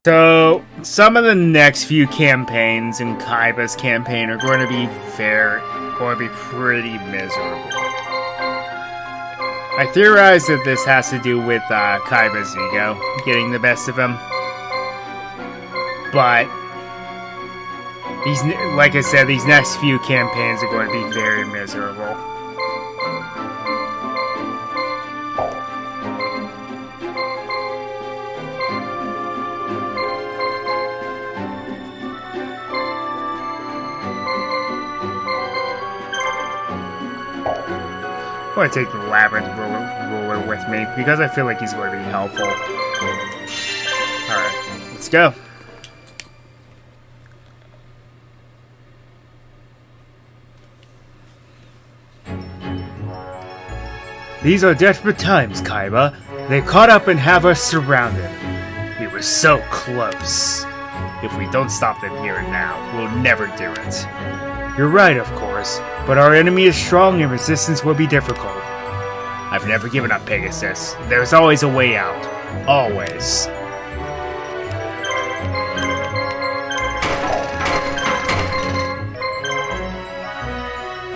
So, some of the next few campaigns in Kaiba's campaign are going to be pretty miserable. I theorize that this has to do with Kaiba's ego getting the best of him. But, like I said, these next few campaigns are going to be very miserable. I'm going to take the Labyrinth ruler with me, because I feel like he's going to be helpful. Alright, let's go. These are desperate times, Kaiba. They caught up and have us surrounded. We were so close. If we don't stop them here and now, we'll never do it. You're right, of course, but our enemy is strong and resistance will be difficult. I've never given up, Pegasus. There's always a way out. Always.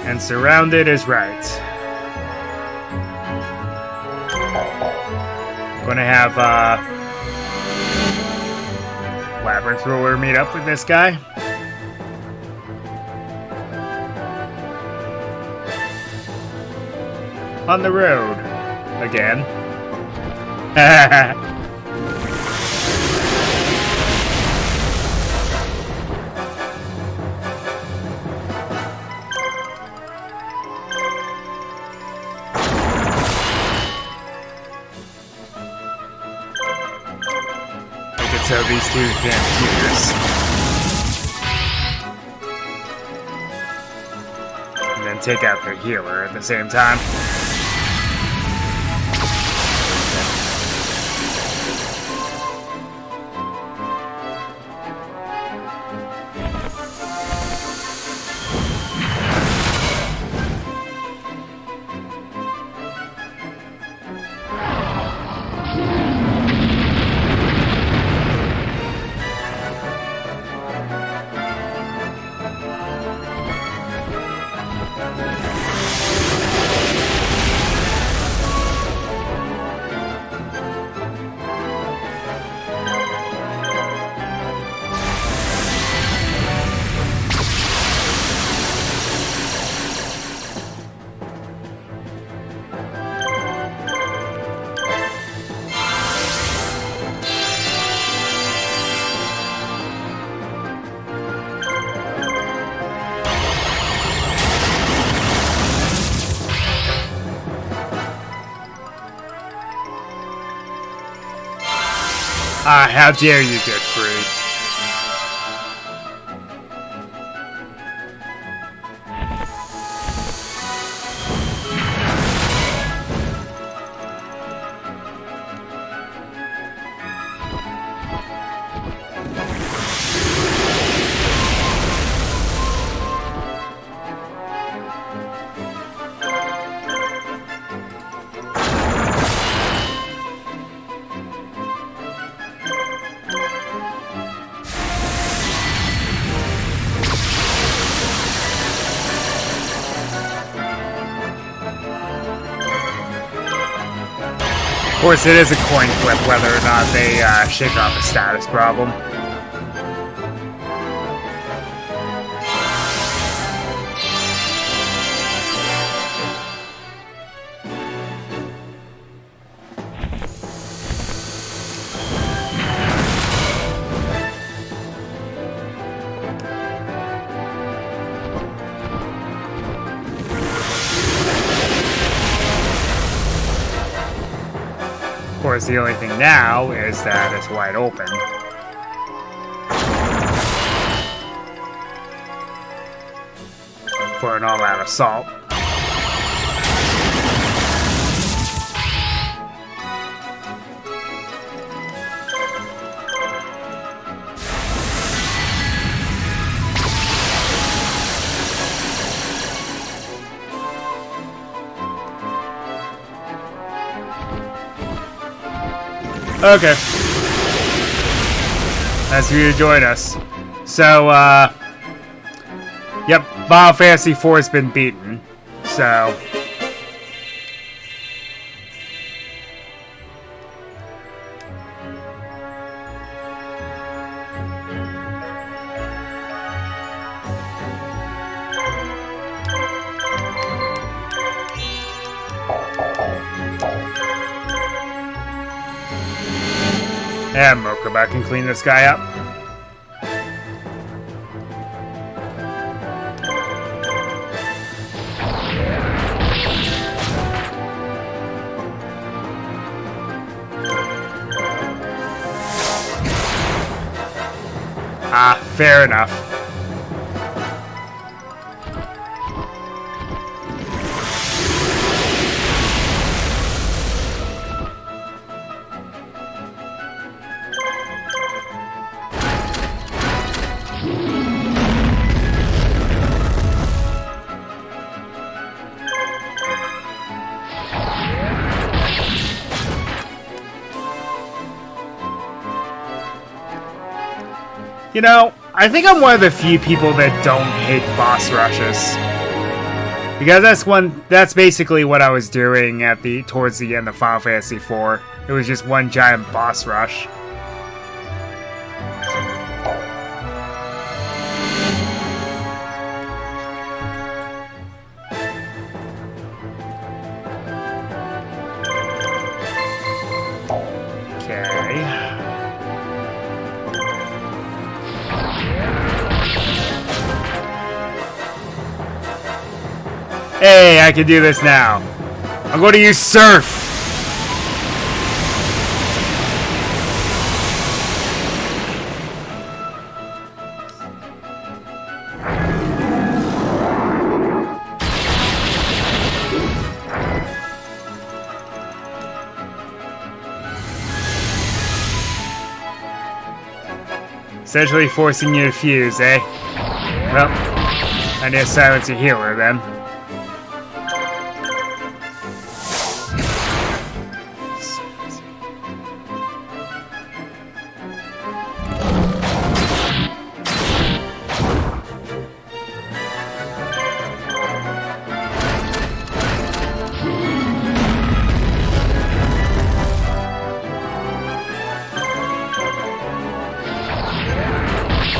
And surrounded is right. Gonna have, Labyrinth Ruler meet up with this guy. On the road. Again. I could tell these two can't fuse. And then take out their healer at the same time. How dare you get free? Of course, it is a coin flip whether or not they shake off a status problem. Of course, the only thing now is that it's wide open. For an all-out assault. Okay. Nice for you to join us. So, yep, Final Fantasy IV has been beaten. So... And Mokuba can clean this guy up. Ah, fair enough. You know, I think I'm one of the few people that don't hate boss rushes. Because that's basically what I was doing towards the end of Final Fantasy IV. It was just one giant boss rush. Hey, I can do this now. I'm going to use Surf. Essentially forcing you to fuse, eh? Well, I need to silence your healer then.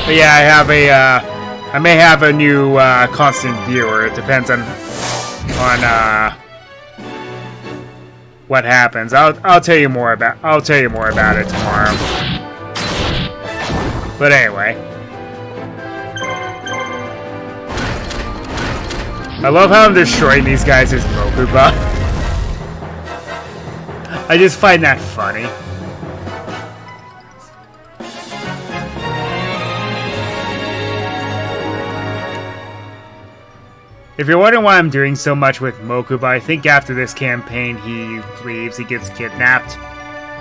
But yeah, I may have a new constant viewer. It depends on what happens. I'll tell you more about it tomorrow. But anyway, I love how I'm destroying these guys as Mokuba. I just find that funny. If you're wondering why I'm doing so much with Mokuba, I think after this campaign he leaves, he gets kidnapped.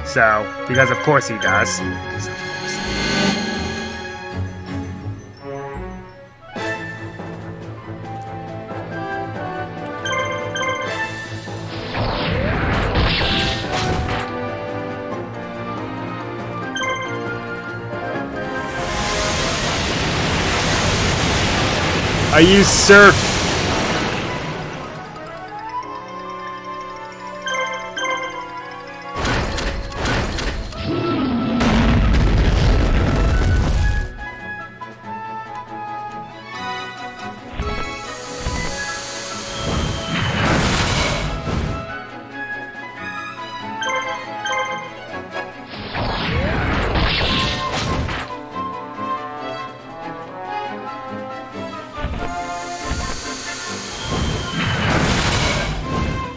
So, because of course he does. I use Surf.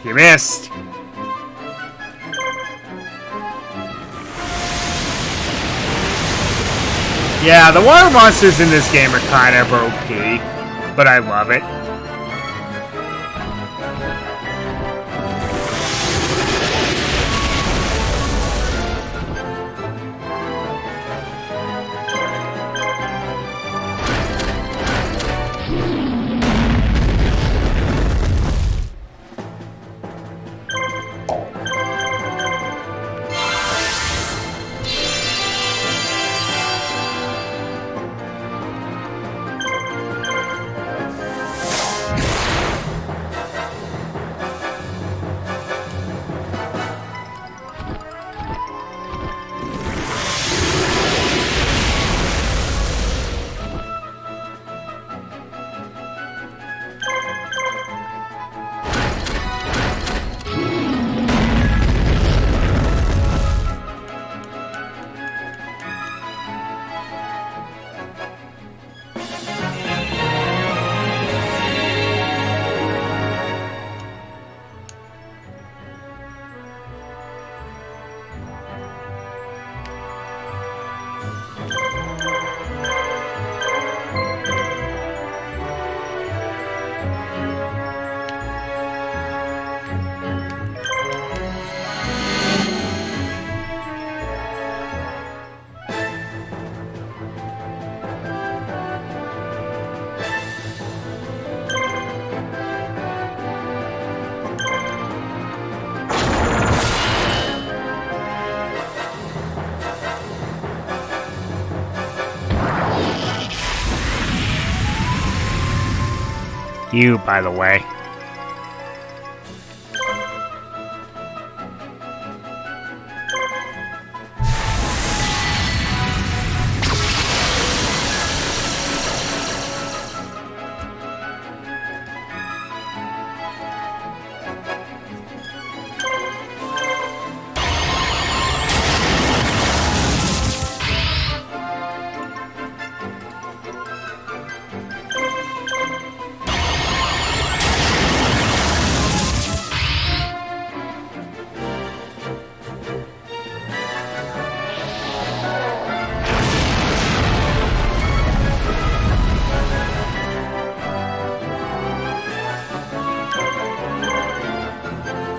You missed! Yeah, the water monsters in this game are kind of OP, but I love it. You, by the way.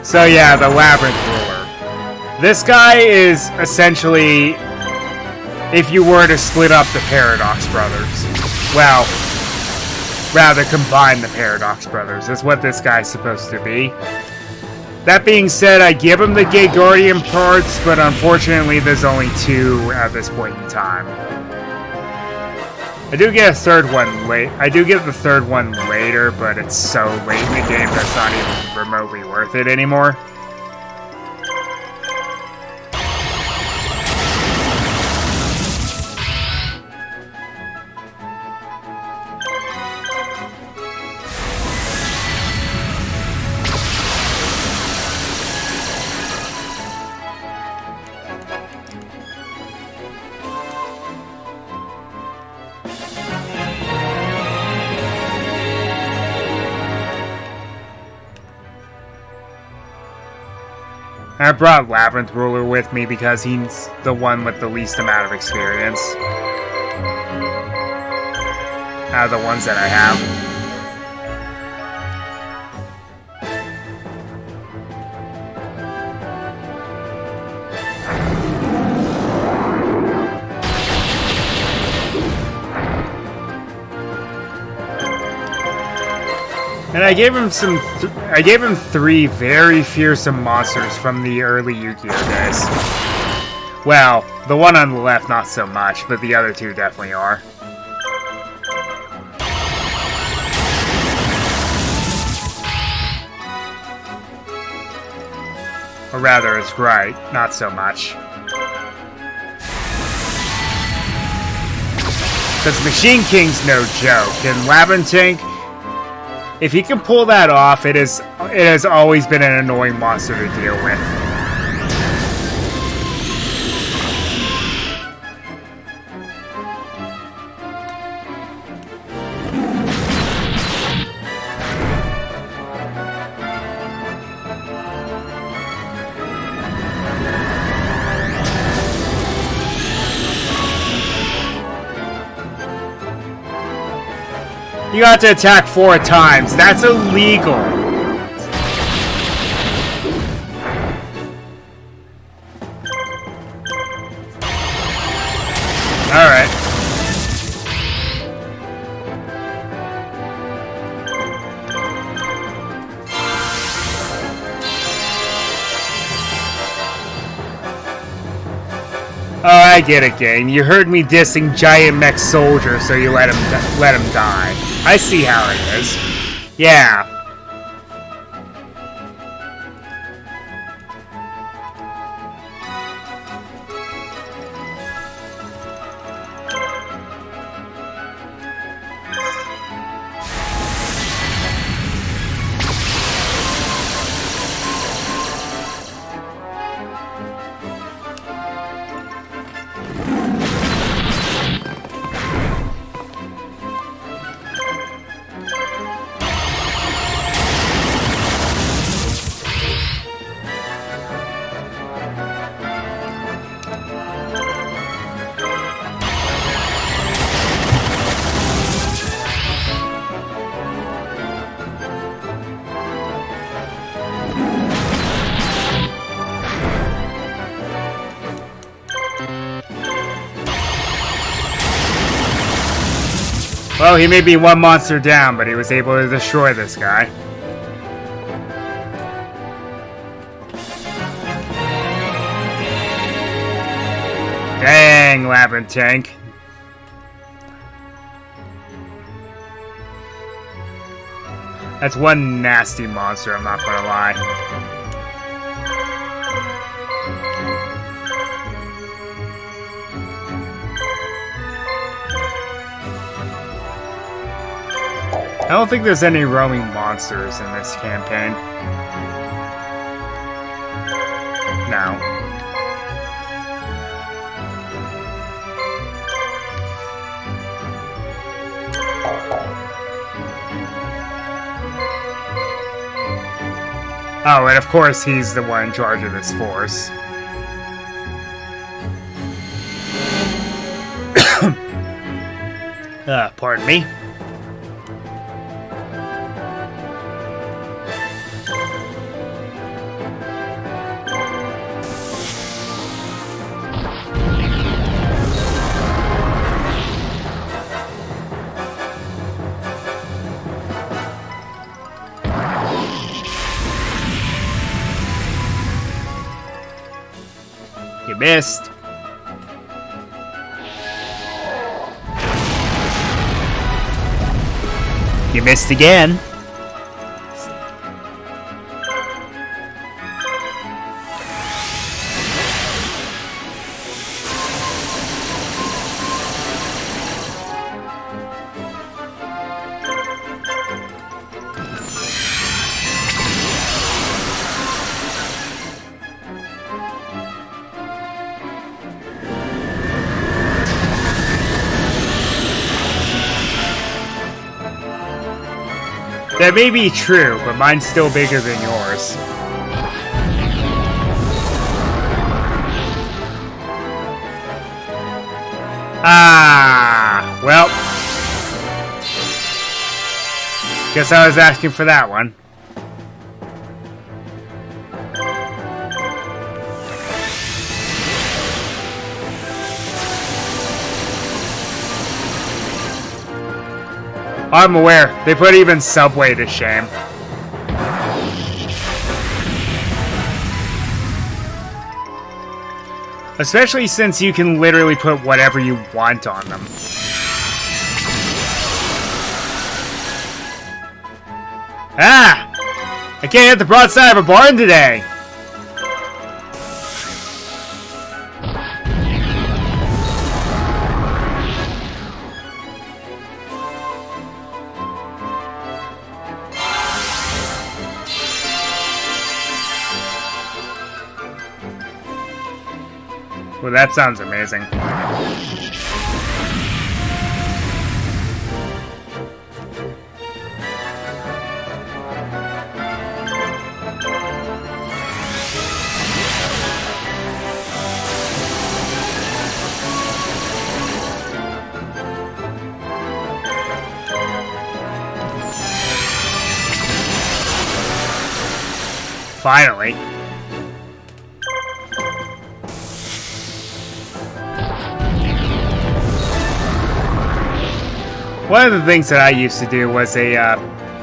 So yeah, the Labyrinth Ruler. This guy is essentially, if you were to split up the Paradox Brothers. Well, rather combine the Paradox Brothers, is what this guy's supposed to be. That being said, I give him the Gay Guardian parts, but unfortunately there's only 2 at this point in time. I do get a third one late. I do get the third one later, but it's so late in the game that's not even remotely worth it anymore. I brought Labyrinth Ruler with me because he's the one with the least amount of experience out of the ones that I have. And I gave him I gave him 3 very fearsome monsters from the early Yu-Gi-Oh days. Well, the one on the left not so much, but the other 2 definitely are. Or rather, it's right, not so much. Because Machine King's no joke, and Labyrinth Tank, if he can pull that off, it has always been an annoying monster to deal with. You got to attack 4 times. That's illegal. Alright. Oh, I get it, gang. You heard me dissing Giant Mech Soldier, so you let him die. I see how it is. Yeah. Well, he may be 1 monster down, but he was able to destroy this guy. Dang, Labyrinth Tank. That's one nasty monster, I'm not gonna lie. I don't think there's any roaming monsters in this campaign. No. Oh, and of course he's the one in charge of this force. Pardon me. You missed. You missed again. That may be true, but mine's still bigger than yours. Ah, well. Guess I was asking for that one. I'm aware. They put even Subway to shame. Especially since you can literally put whatever you want on them. Ah! I can't hit the broadside of a barn today! Well, that sounds amazing. Finally. One of the things that I used to do was a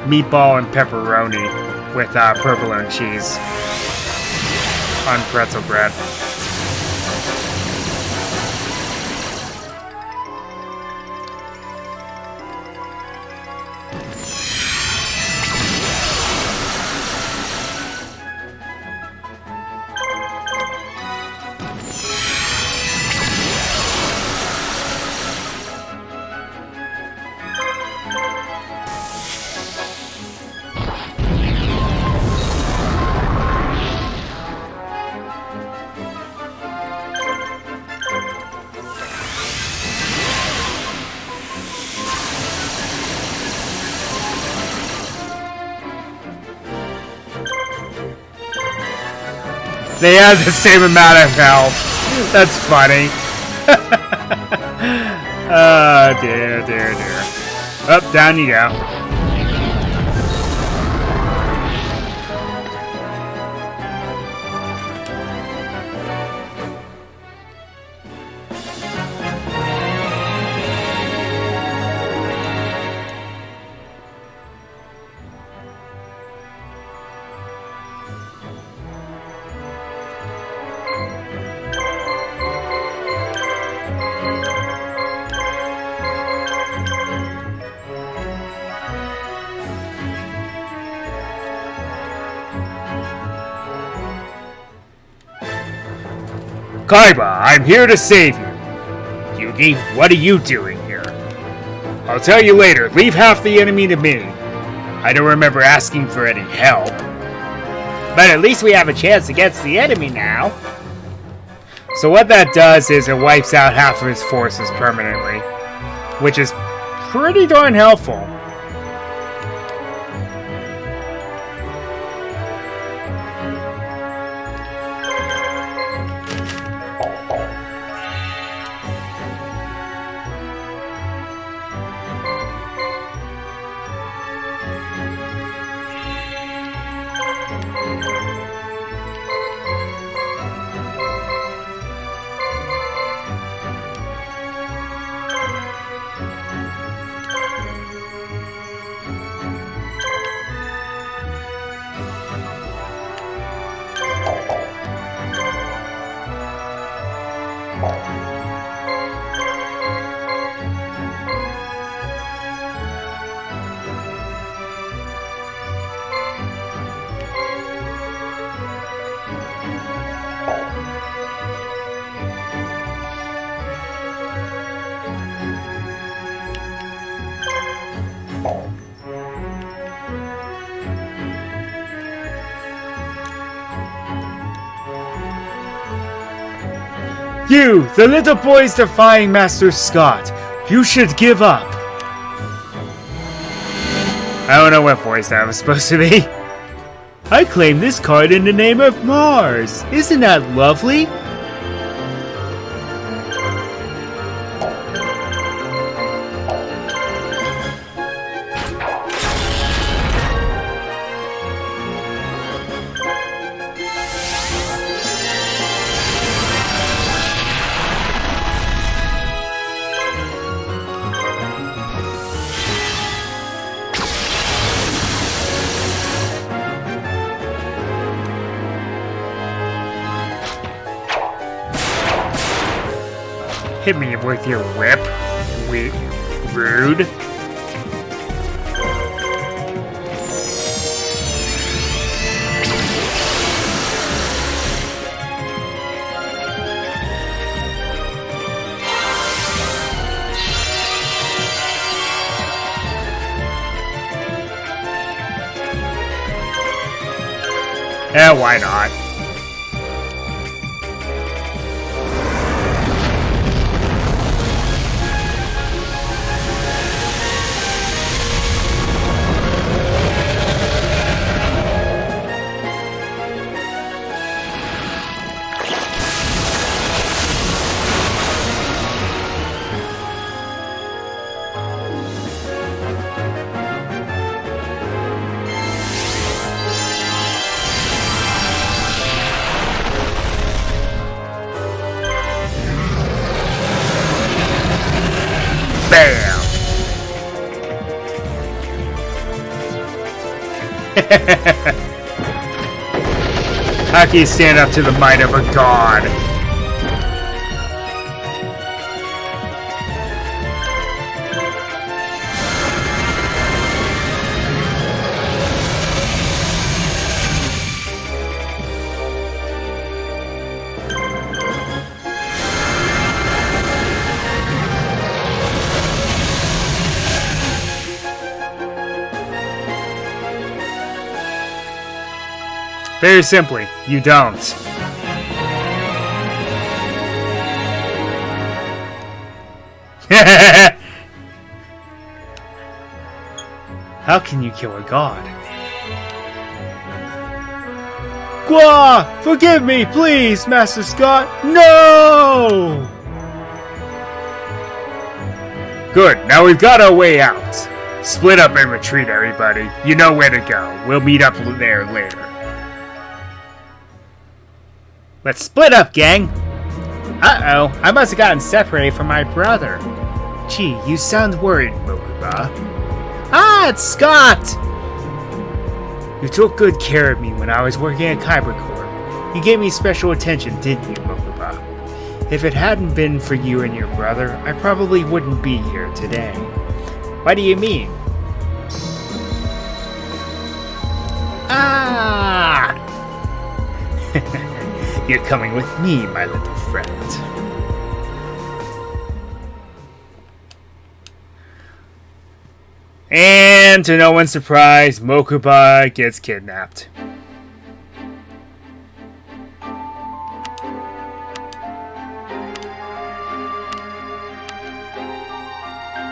meatball and pepperoni with provolone cheese on pretzel bread. They have the same amount of health. That's funny. Oh, dear, dear, dear. Up, down you go. Kaiba, I'm here to save you. Yugi, what are you doing here? I'll tell you later. Leave half the enemy to me. I don't remember asking for any help. But at least we have a chance against the enemy now. So what that does is it wipes out half of his forces permanently, which is pretty darn helpful. You, the little boys defying Master Scott, you should give up. I don't know what voice that was supposed to be. I claim this card in the name of Mars. Isn't that lovely? Hit me with your whip. Rude. Why not? Bam! How can you stand up to the might of a god? Very simply, you don't. How can you kill a god? Gwa! Forgive me, please, Master Scott! No! Good, now we've got our way out. Split up and retreat, everybody. You know where to go. We'll meet up there later. Let's split up, gang! Uh-oh, I must have gotten separated from my brother. Gee, you sound worried, Mokuba. Ah, it's Scott! You took good care of me when I was working at Kaiba Corp. You gave me special attention, didn't you, Mokuba? If it hadn't been for you and your brother, I probably wouldn't be here today. What do you mean? Ah! You're coming with me, my little friend. And to no one's surprise, Mokuba gets kidnapped.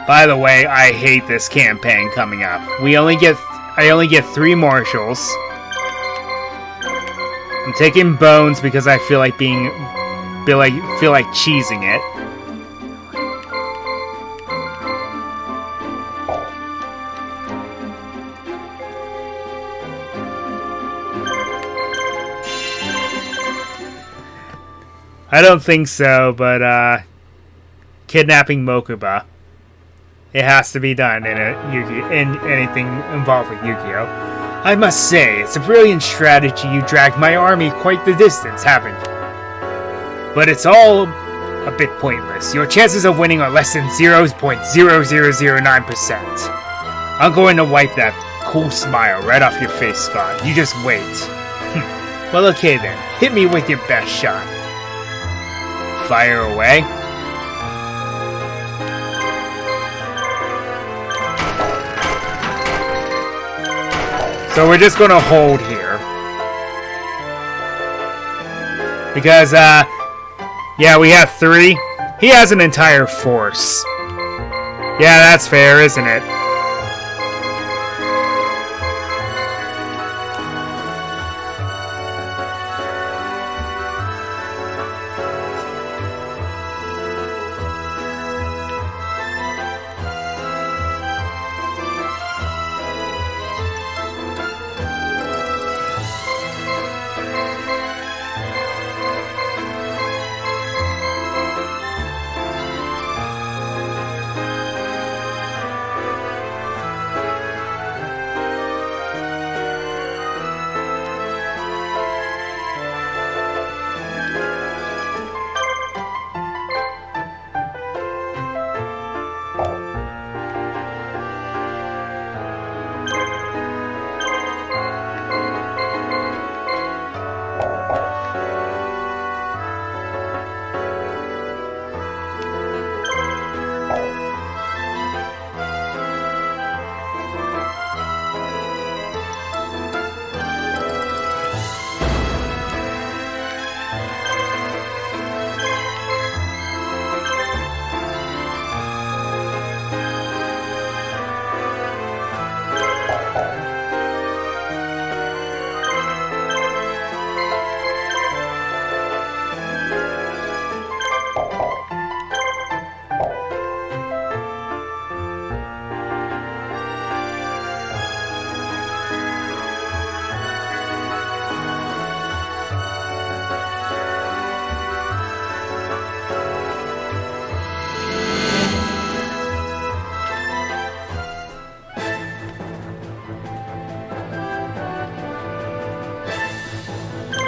By the way, I hate this campaign coming up. I only get 3 marshals. I'm taking bones because I feel like cheesing it. I don't think so, but kidnapping Mokuba. It has to be done in anything involved with Yu-Gi-Oh! I must say, it's a brilliant strategy. You dragged my army quite the distance, haven't you? But it's all a bit pointless. Your chances of winning are less than 0.0009%. I'm going to wipe that cool smile right off your face, Scott. You just wait. Well, okay then. Hit me with your best shot. Fire away. So we're just gonna hold here. Because, yeah, we have 3. He has an entire force. Yeah, that's fair, isn't it?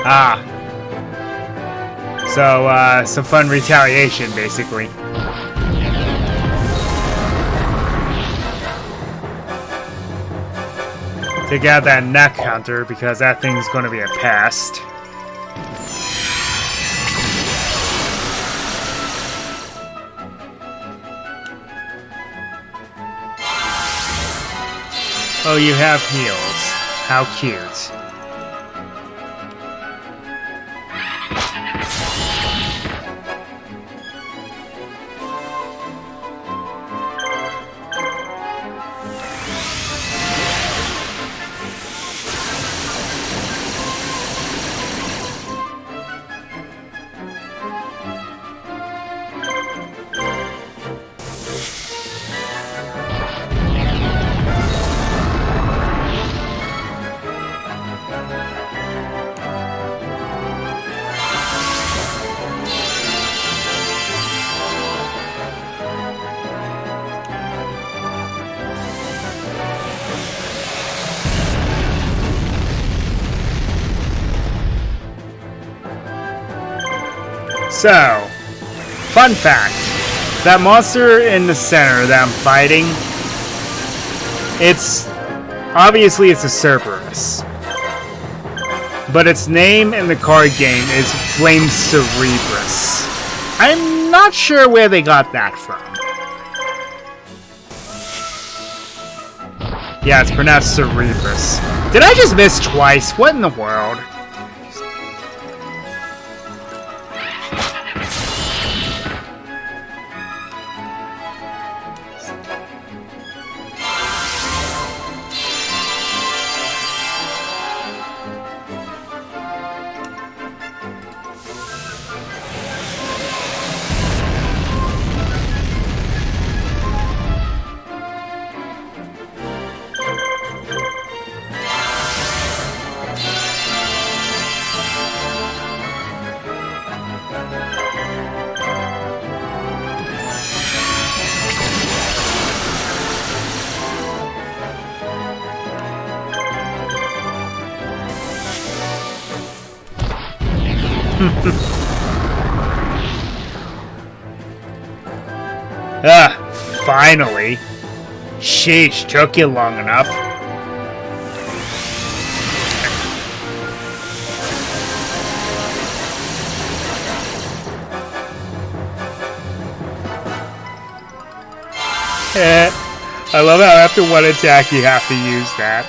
Ah. So, some fun retaliation, basically. Take out that neck hunter, because that thing's gonna be a pest. Oh, you have heals. How cute. So, fun fact, that monster in the center that I'm fighting, obviously it's a Cerberus. but its name in the card game is Flame Cerebrus. I'm not sure where they got that from. Yeah, it's pronounced Cerebrus. Did I just miss twice? What in the world? Finally. Sheesh, took you long enough. I love how after one attack you have to use that.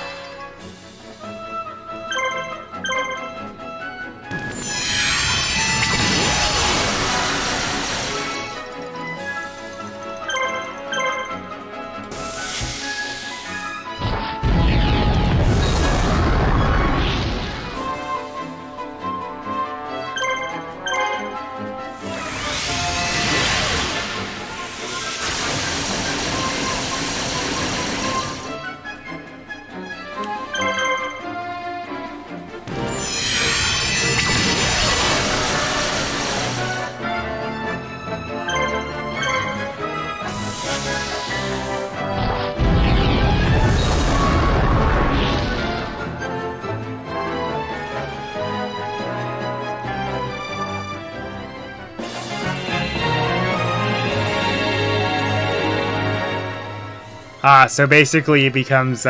So basically it becomes,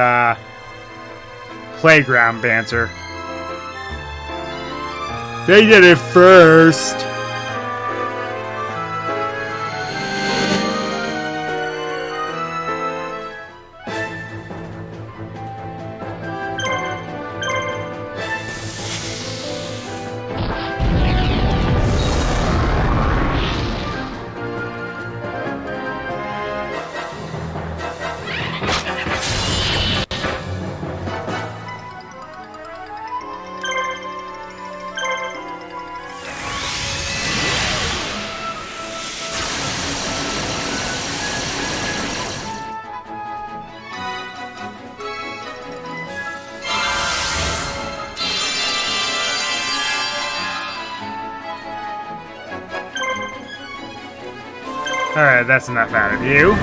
playground banter. They did it first! Alright, that's enough out of you.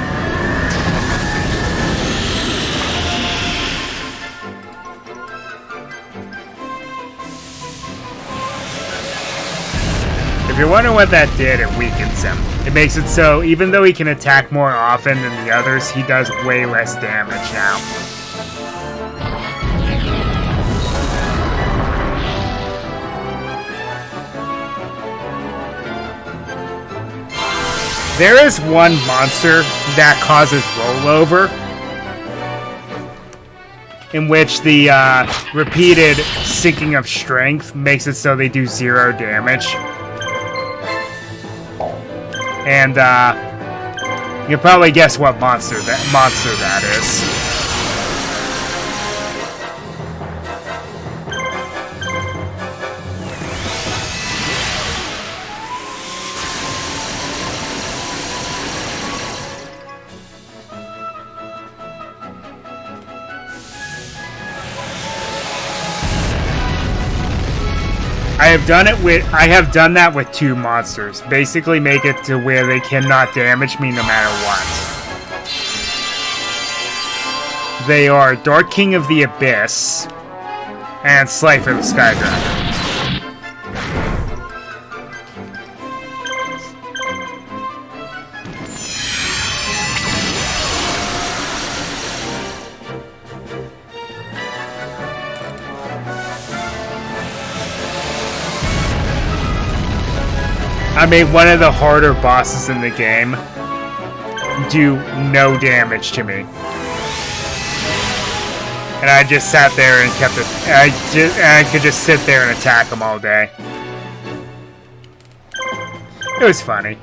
If you're wondering what that did, it weakens him. It makes it so, even though he can attack more often than the others, he does way less damage now. There is one monster that causes rollover, in which the repeated sinking of strength makes it so they do 0 damage. And you can probably guess what monster that is. I have done that with 2 monsters. Basically make it to where they cannot damage me no matter what. They are Dark King of the Abyss and Slifer the Sky Dragon. I made one of the harder bosses in the game do no damage to me. And I just sat there and kept it. I could just sit there and attack them all day. It was funny.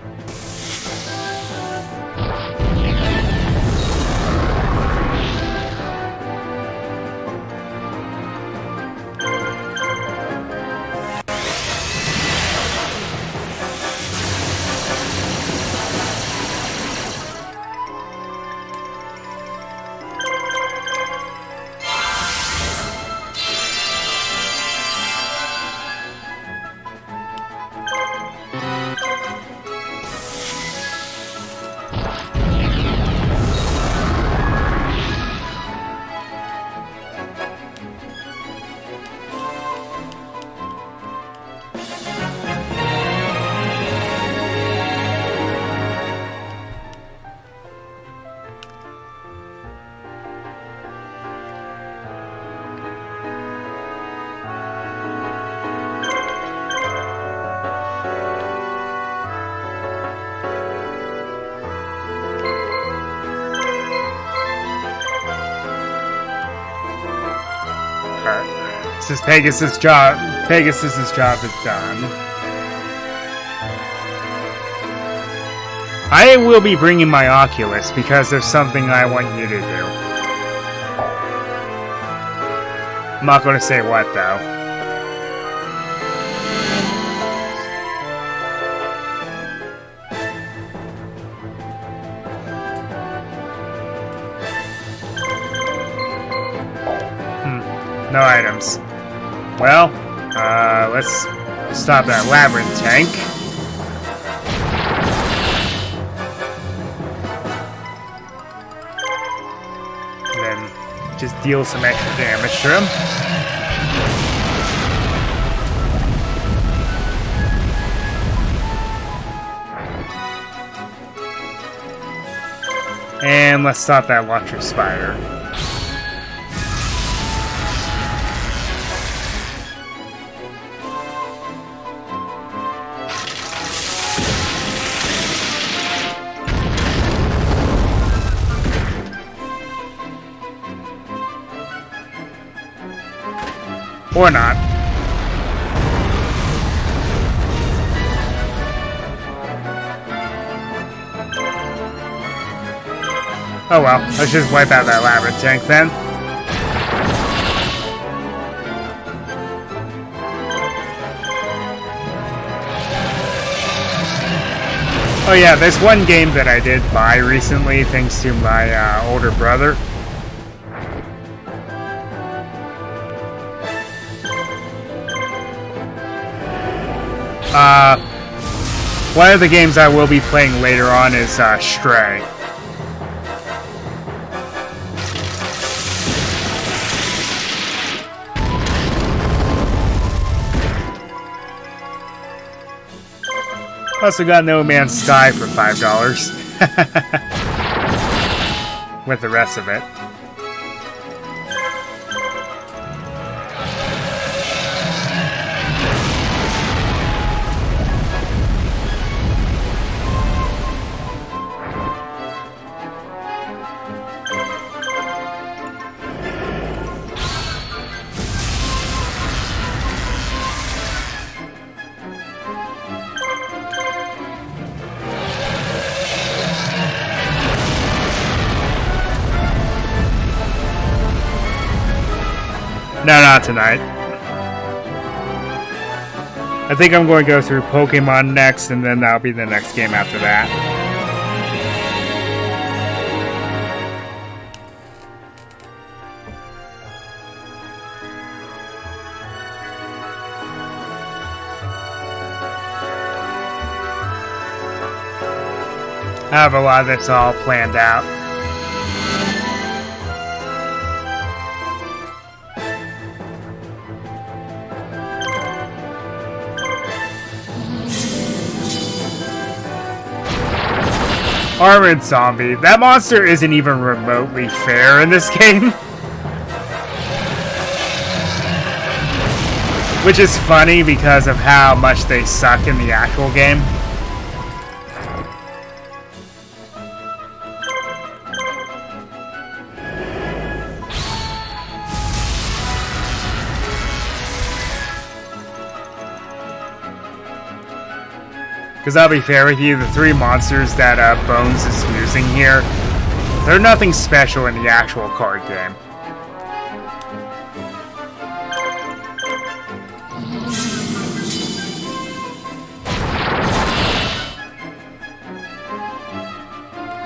Since Pegasus's job is done. I will be bringing my Oculus because there's something I want you to do. I'm not going to say what though. No items. Well, let's stop that labyrinth tank. And then just deal some extra damage to him. And let's stop that launcher spider. Or not. Oh well, let's just wipe out that labyrinth tank then. Oh yeah, there's one game that I did buy recently thanks to my older brother. One of the games I will be playing later on is Stray. Also got No Man's Sky for $5. With the rest of it. No, not tonight. I think I'm going to go through Pokemon next, and then that'll be the next game after that. I have a lot of this all planned out. Armored Zombie. That monster isn't even remotely fair in this game. Which is funny because of how much they suck in the actual game. Because I'll be fair with you, the 3 monsters that Bones is using here, they're nothing special in the actual card game.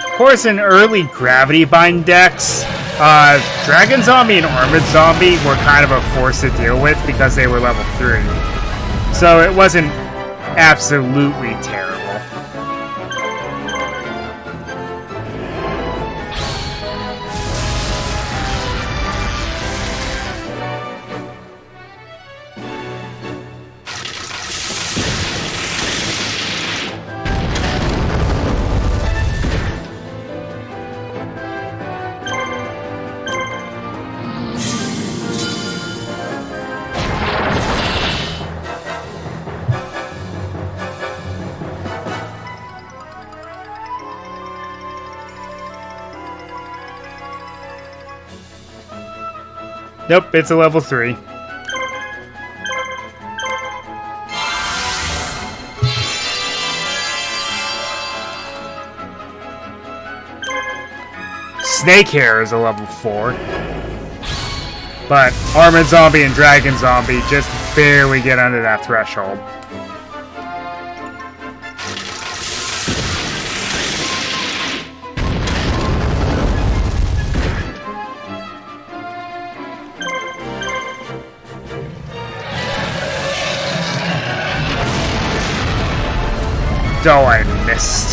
Of course, in early Gravity Bind decks, Dragon Zombie and Armored Zombie were kind of a force to deal with because they were level 3. So it wasn't absolutely terrible. Nope, it's a level 3. Snakehair is a level 4. But Armored Zombie and Dragon Zombie just barely get under that threshold. Oh, I missed.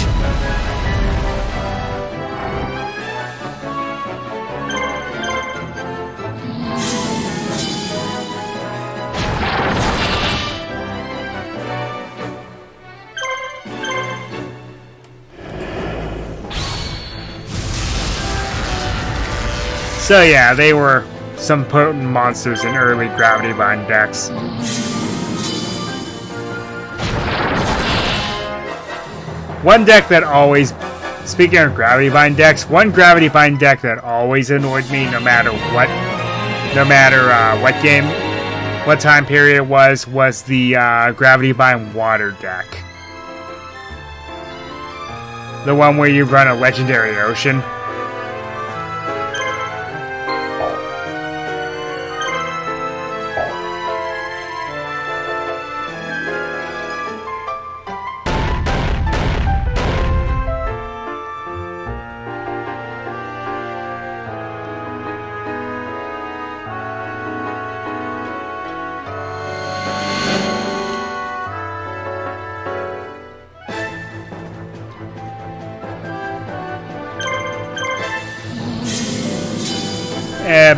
So yeah, they were some potent monsters in early Gravity Bind decks. One deck that always, speaking of Gravity Bind decks, one Gravity Bind deck that always annoyed me no matter what game, what time period it was the Gravity Bind Water deck. The one where you run a Legendary Ocean.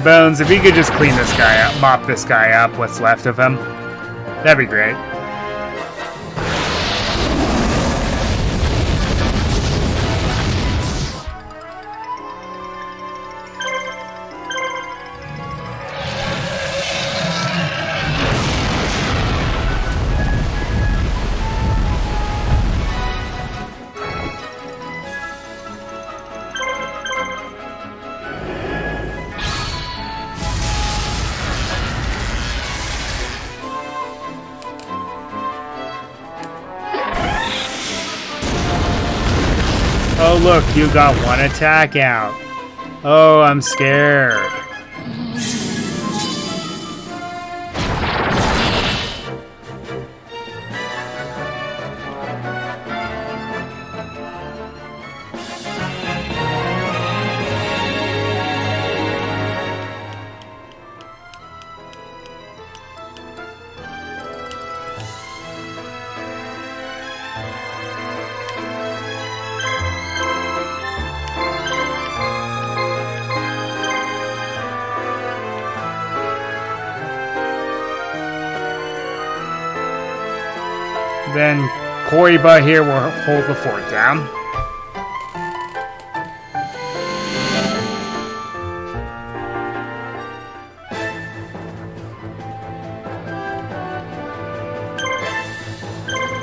Bones, if you could just clean this guy up, mop this guy up, what's left of him, that'd be great. Oh look, you got one attack out. Oh, I'm scared. Then Kaiba here will hold the fort down.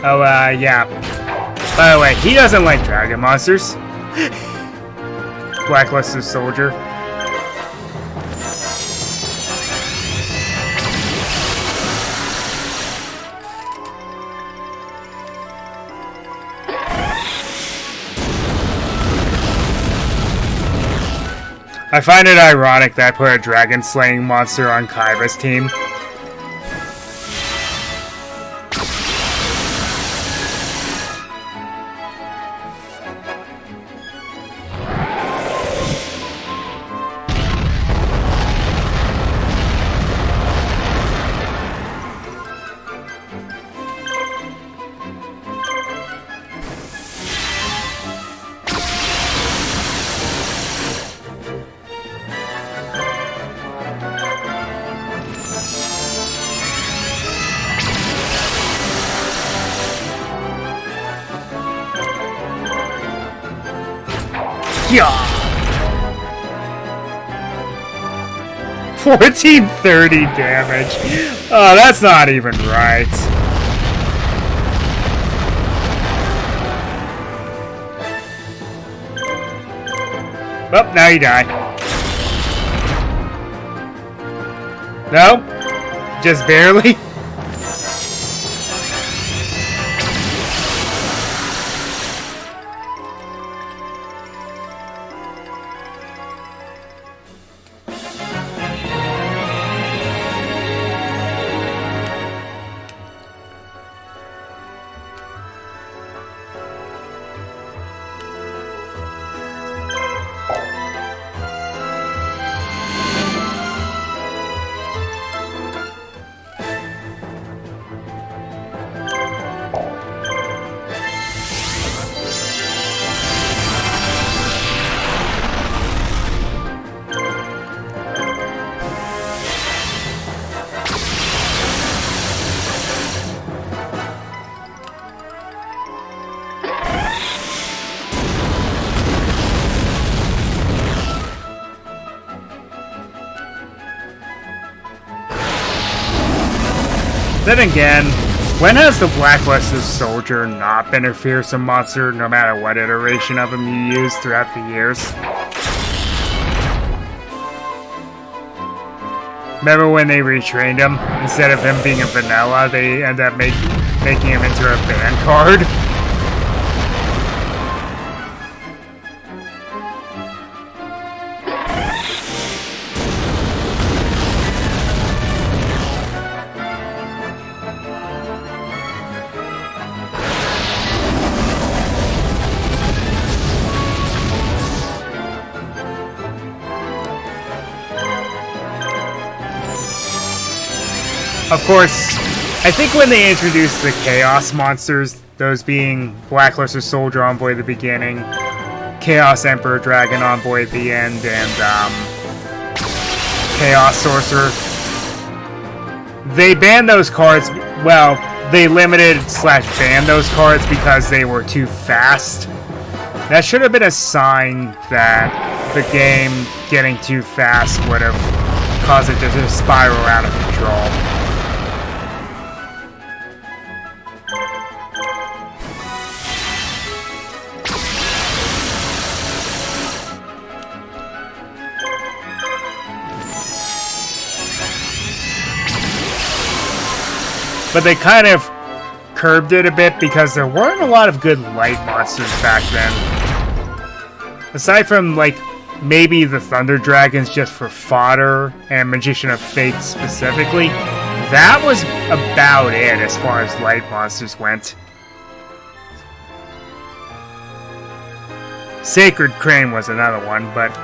Oh, yeah. By the way, he doesn't like dragon monsters. Blacklisted soldier. I find it ironic that I put a dragon-slaying monster on Kaiba's team. Yeah. 1430 damage. Oh, that's not even right. Well, now you die. No? Just barely? Then again, when has the Blacklisted Soldier not been a fearsome monster no matter what iteration of him you use throughout the years? Remember when they retrained him? Instead of him being a vanilla, they end up making him into a band card? Of course, I think when they introduced the Chaos monsters, those being Blacklisted Soldier Envoy at the beginning, Chaos Emperor Dragon Envoy at the end, and Chaos Sorcerer, they banned those cards. Well, they limited/banned those cards because they were too fast. That should have been a sign that the game getting too fast would have caused it to just spiral out of control. But they kind of curbed it a bit because there weren't a lot of good light monsters back then. Aside from, like, maybe the Thunder Dragons just for fodder and Magician of Fate specifically, that was about it as far as light monsters went. Sacred Crane was another one, but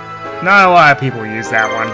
not a lot of people use that one.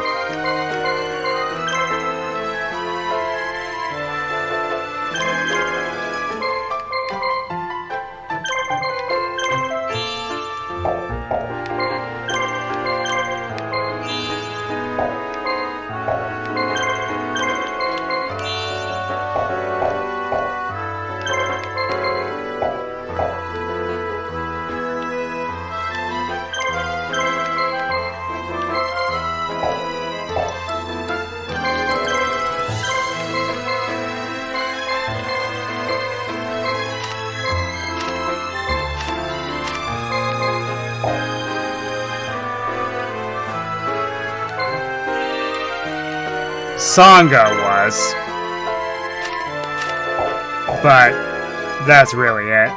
Sangha was, but that's really it.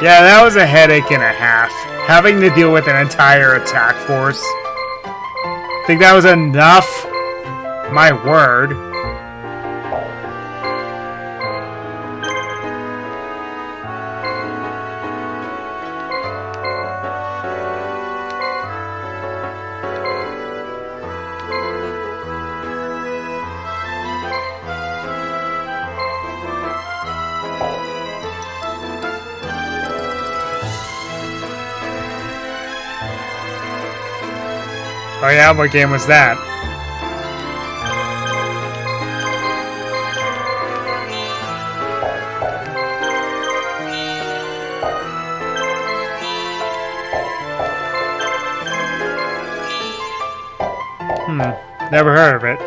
Yeah, that was a headache and a half. Having to deal with an entire attack force. Think that was enough? My word. Oh yeah, what game was that? Never heard of it.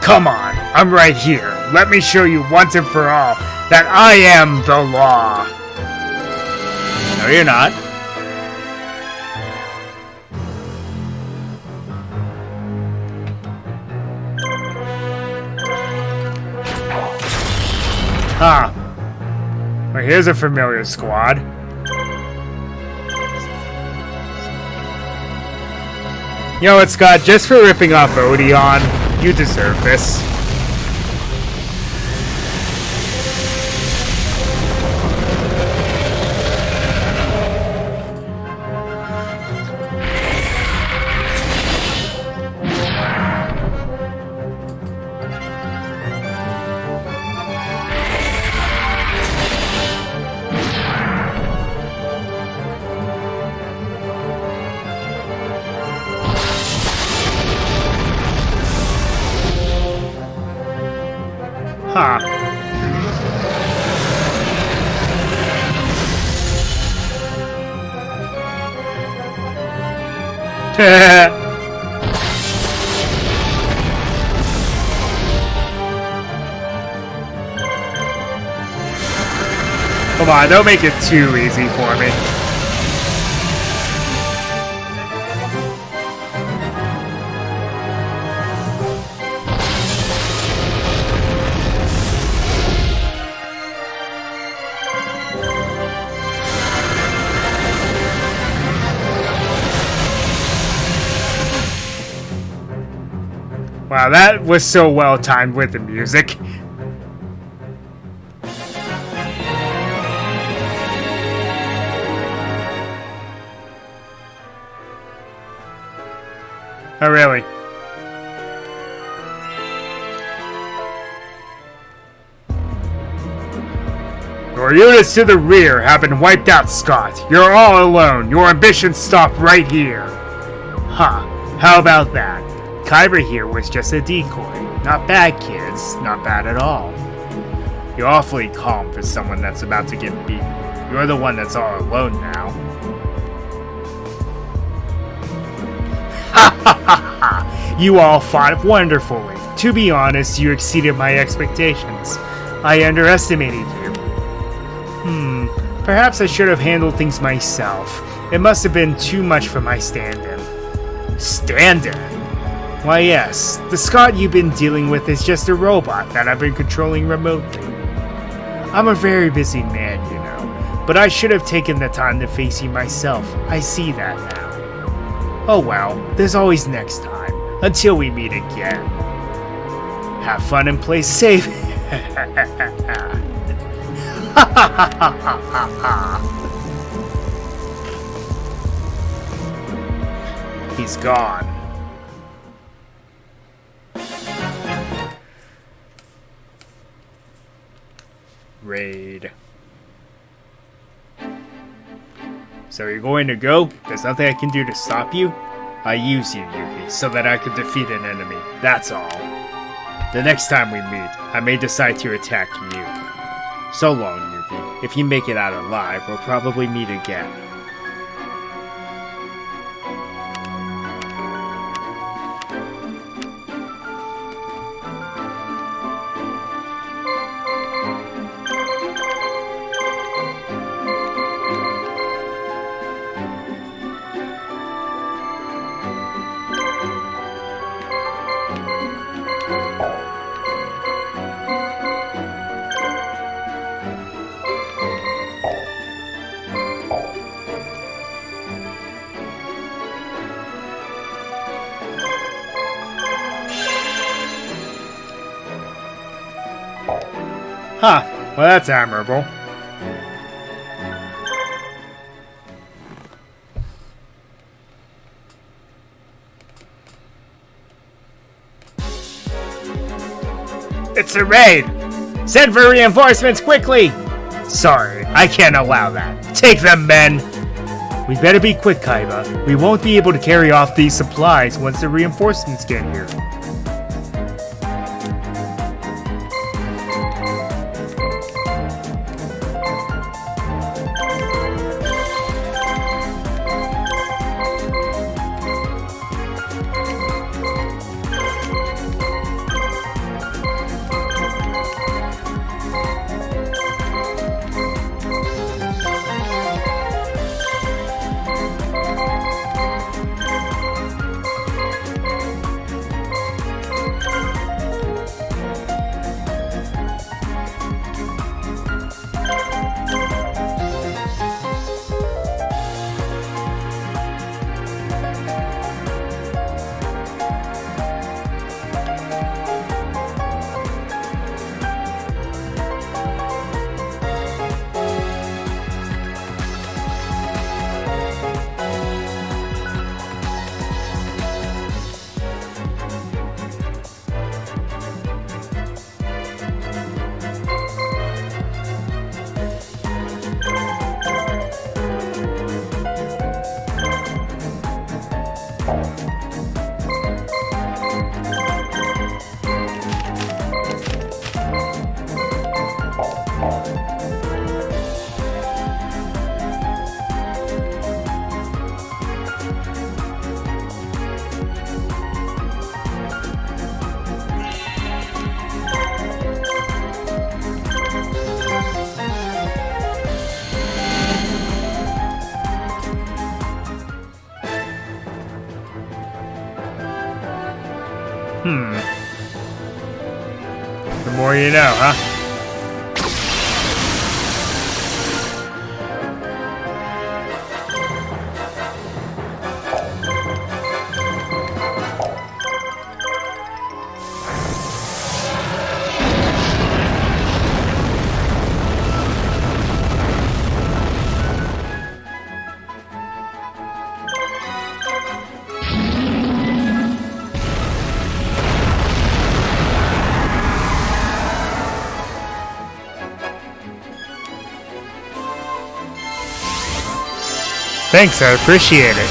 Come on, I'm right here. Let me show you once and for all that I am the law. No, you're not. Huh. Well, here's a familiar squad. You know what, Scott? Just for ripping off Odeon, you deserve this. Huh. Come on, don't make it too easy for me. Wow, that was so well timed with the music. Oh, really? Your units to the rear have been wiped out, Scott. You're all alone. Your ambitions stop right here. Huh. How about that? Kaiba here was just a decoy. Not bad, kids. Not bad at all. You're awfully calm for someone that's about to get beaten. You're the one that's all alone now. Ha ha ha ha! You all fought wonderfully. To be honest, you exceeded my expectations. I underestimated you. Perhaps I should have handled things myself. It must have been too much for my stand-in. Stand-in? Why yes, the Scott you've been dealing with is just a robot that I've been controlling remotely. I'm a very busy man, you know, but I should have taken the time to face you myself. I see that now. Oh well, there's always next time, until we meet again. Have fun and play safe. He's gone. Raid. So you're going to go? There's nothing I can do to stop you? I use you, Yuki, so that I could defeat an enemy. That's all. The next time we meet, I may decide to attack you. So long, Yuki. If you make it out alive, we'll probably meet again. Huh, well that's admirable. It's a raid! Send for reinforcements quickly! Sorry, I can't allow that. Take them, men! We better be quick, Kaiba. We won't be able to carry off these supplies once the reinforcements get here. The more you know, huh? Thanks, I appreciate it.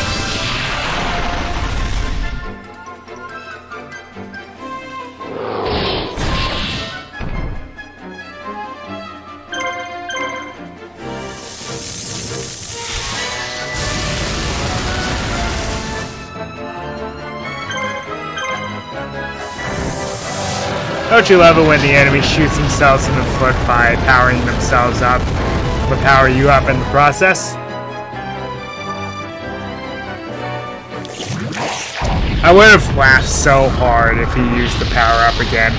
Don't you love it when the enemy shoots themselves in the foot by powering themselves up, but power you up in the process? I would have laughed so hard if he used the power up again.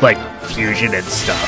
Like fusion and stuff.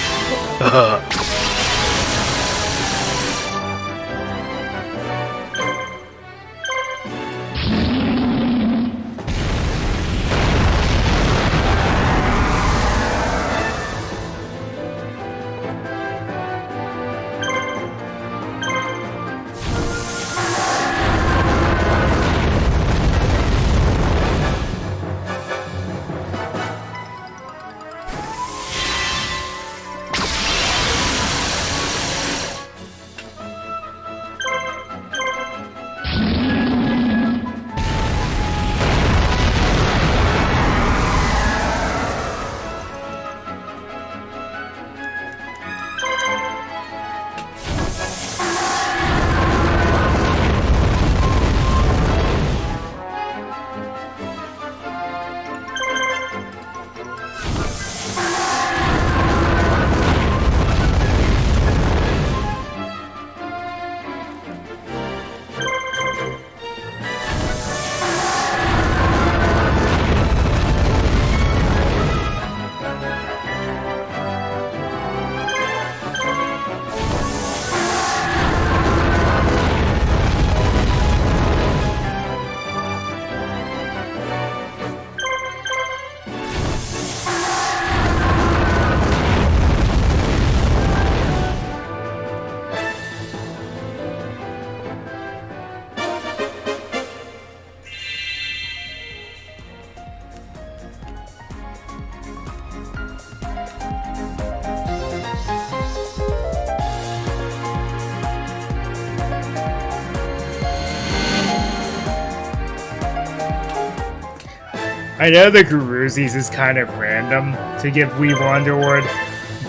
I know the Guruzis is kind of random to give Weevil Underwood,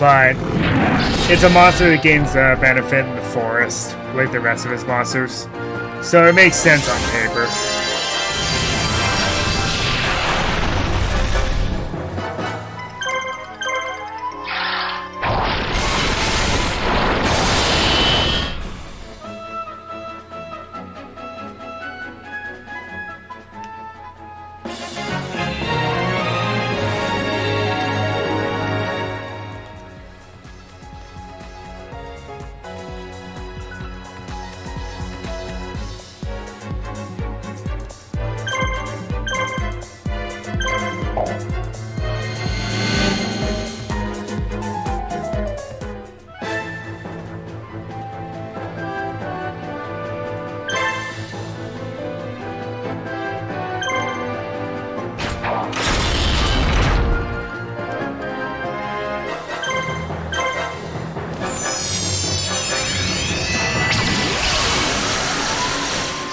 but it's a monster that gains benefit in the forest, like the rest of his monsters. So it makes sense on paper.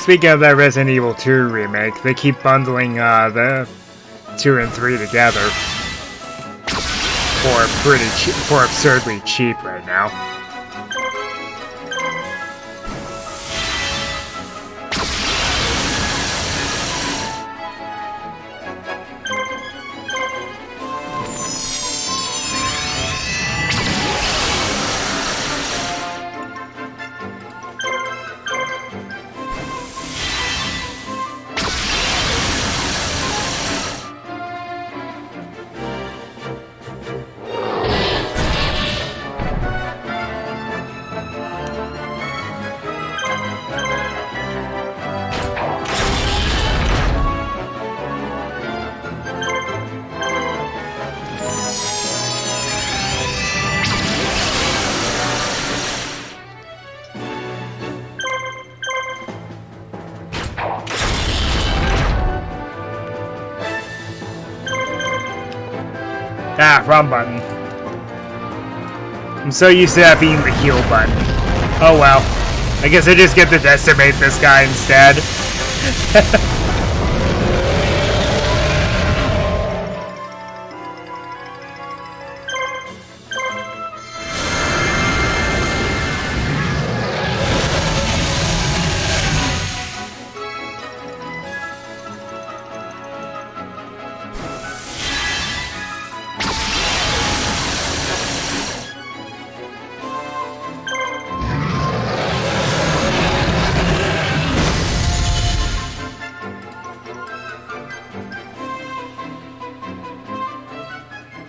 Speaking of that Resident Evil 2 remake, they keep bundling the 2 and 3 together for absurdly cheap right now. Ah, wrong button. I'm so used to that being the heal button. Oh well. I guess I just get to decimate this guy instead.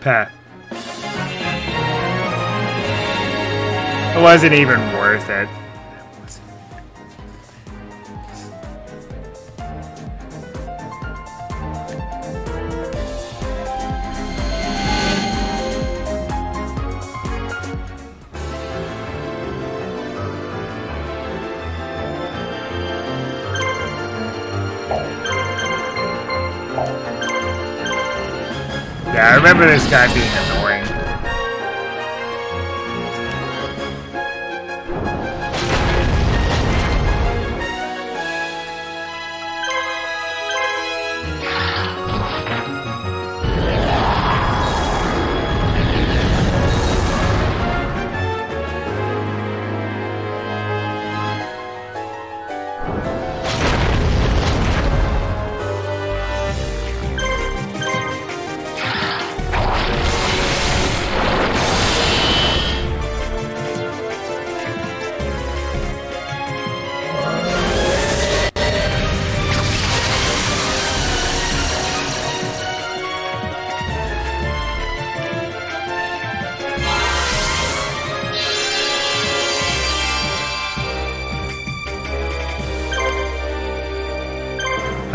Pat. It wasn't even worth it. Yeah, I remember this guy being annoying.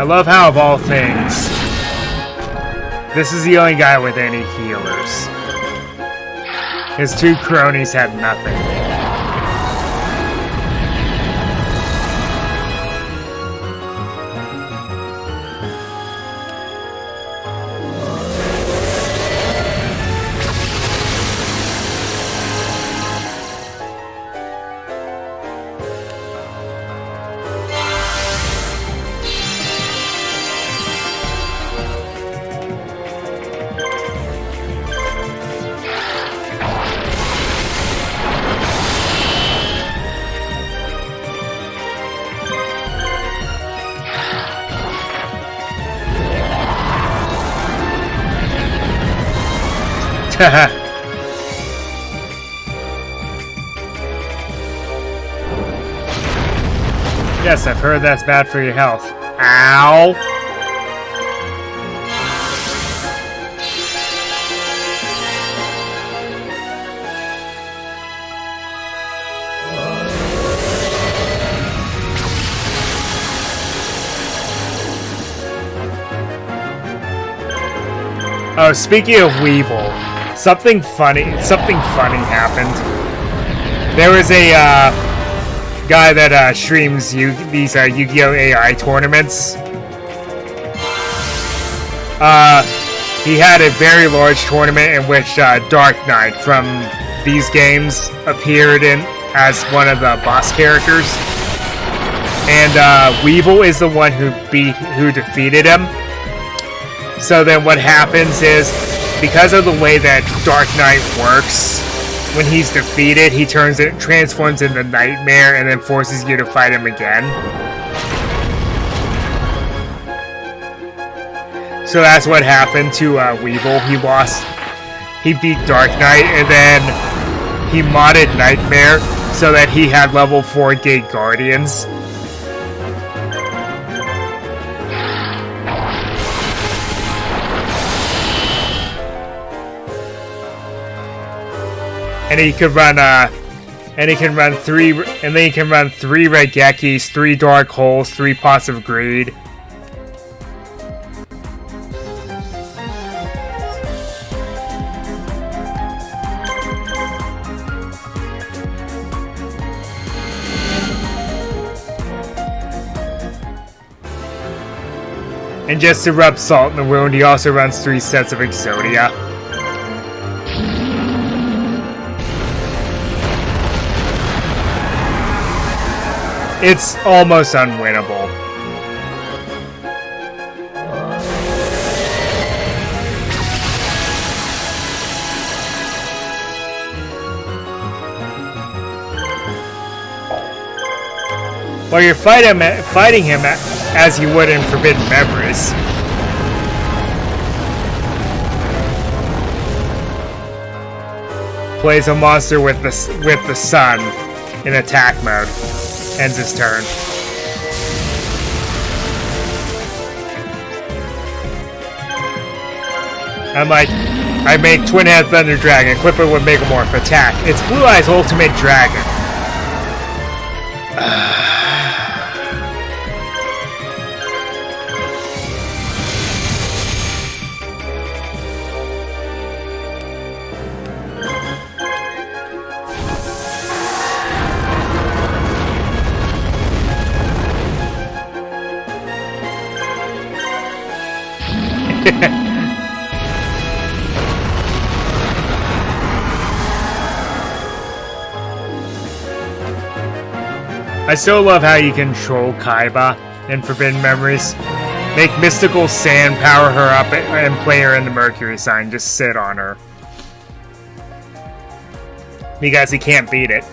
I love how, of all things, this is the only guy with any healers. His two cronies had nothing. Yes, I've heard that's bad for your health. Ow! Oh, speaking of Weevil, something funny happened. There was a guy that streams these Yu-Gi-Oh! AI tournaments. He had a very large tournament in which Dark Knight from these games appeared in as one of the boss characters, and Weevil is the one who defeated him. So then what happens is, because of the way that Dark Knight works, when he's defeated, he transforms into Nightmare and then forces you to fight him again. So that's what happened to Weevil. He beat Dark Knight, and then he modded Nightmare so that he had level 4 Gate Guardians. And he could run, three Regekis, 3 Dark Holes, 3 Pots of Greed. And just to rub salt in the wound, he also runs 3 sets of Exodia. It's almost unwinnable. Well, you're fighting him as you would in Forbidden Memories. Plays a monster with the sun in attack mode. Ends his turn. I'm like, I make Twin-Head Thunder Dragon, equip it with Megamorph, attack. It's Blue Eye's ultimate dragon. I still love how you control Kaiba in Forbidden Memories. Make Mystical Sand power her up and play her in the Mercury sign. Just sit on her. Because he can't beat it.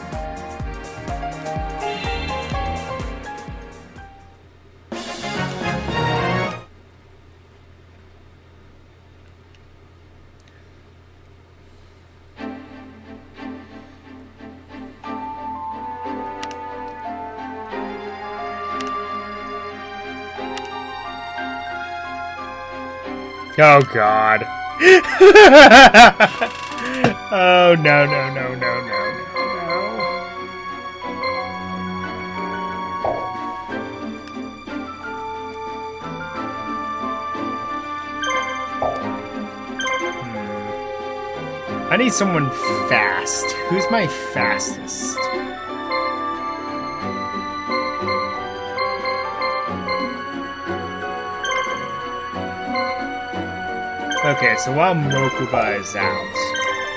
Oh god. Oh no. I need someone fast. Who's my fastest? Okay, so while Mokuba is out,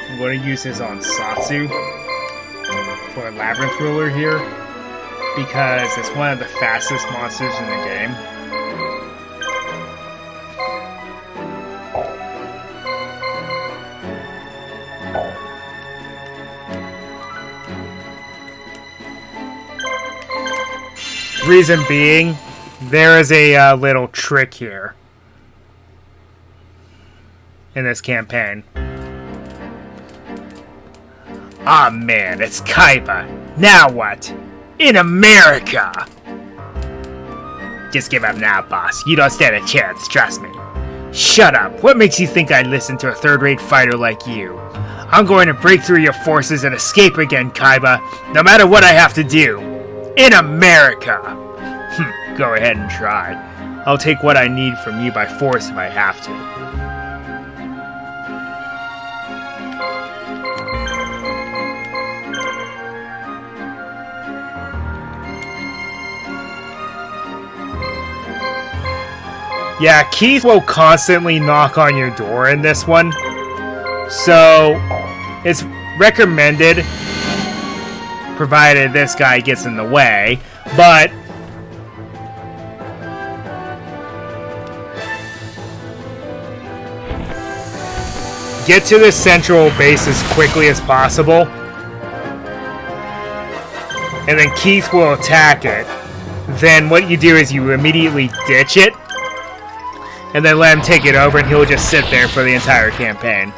I'm going to use his on Satsu for a Labyrinth Ruler here, because it's one of the fastest monsters in the game. Reason being, there is a little trick here in this campaign. Aw man, it's Kaiba. Now what? In America! Just give up now, boss. You don't stand a chance, trust me. Shut up. What makes you think I'd listen to a third-rate fighter like you? I'm going to break through your forces and escape again, Kaiba, no matter what I have to do. In America! Go ahead and try. I'll take what I need from you by force if I have to. Yeah, Keith will constantly knock on your door in this one. So, it's recommended, provided this guy gets in the way, but get to the central base as quickly as possible, and then Keith will attack it. Then what you do is you immediately ditch it, and then let him take it over, and he'll just sit there for the entire campaign.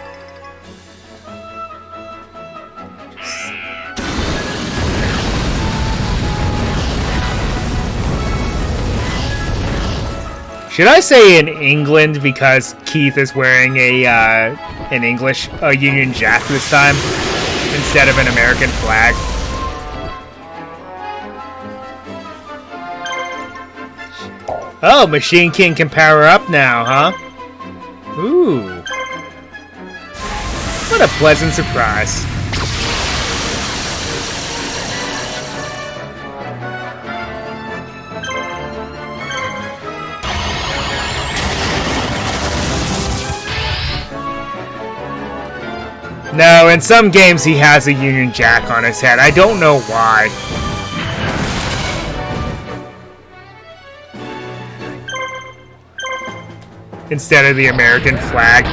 Should I say in England because Keith is wearing an Union Jack this time instead of an American flag? Oh, Machine King can power up now, huh? Ooh. What a pleasant surprise. No, in some games he has a Union Jack on his head. I don't know why. Instead of the American flag.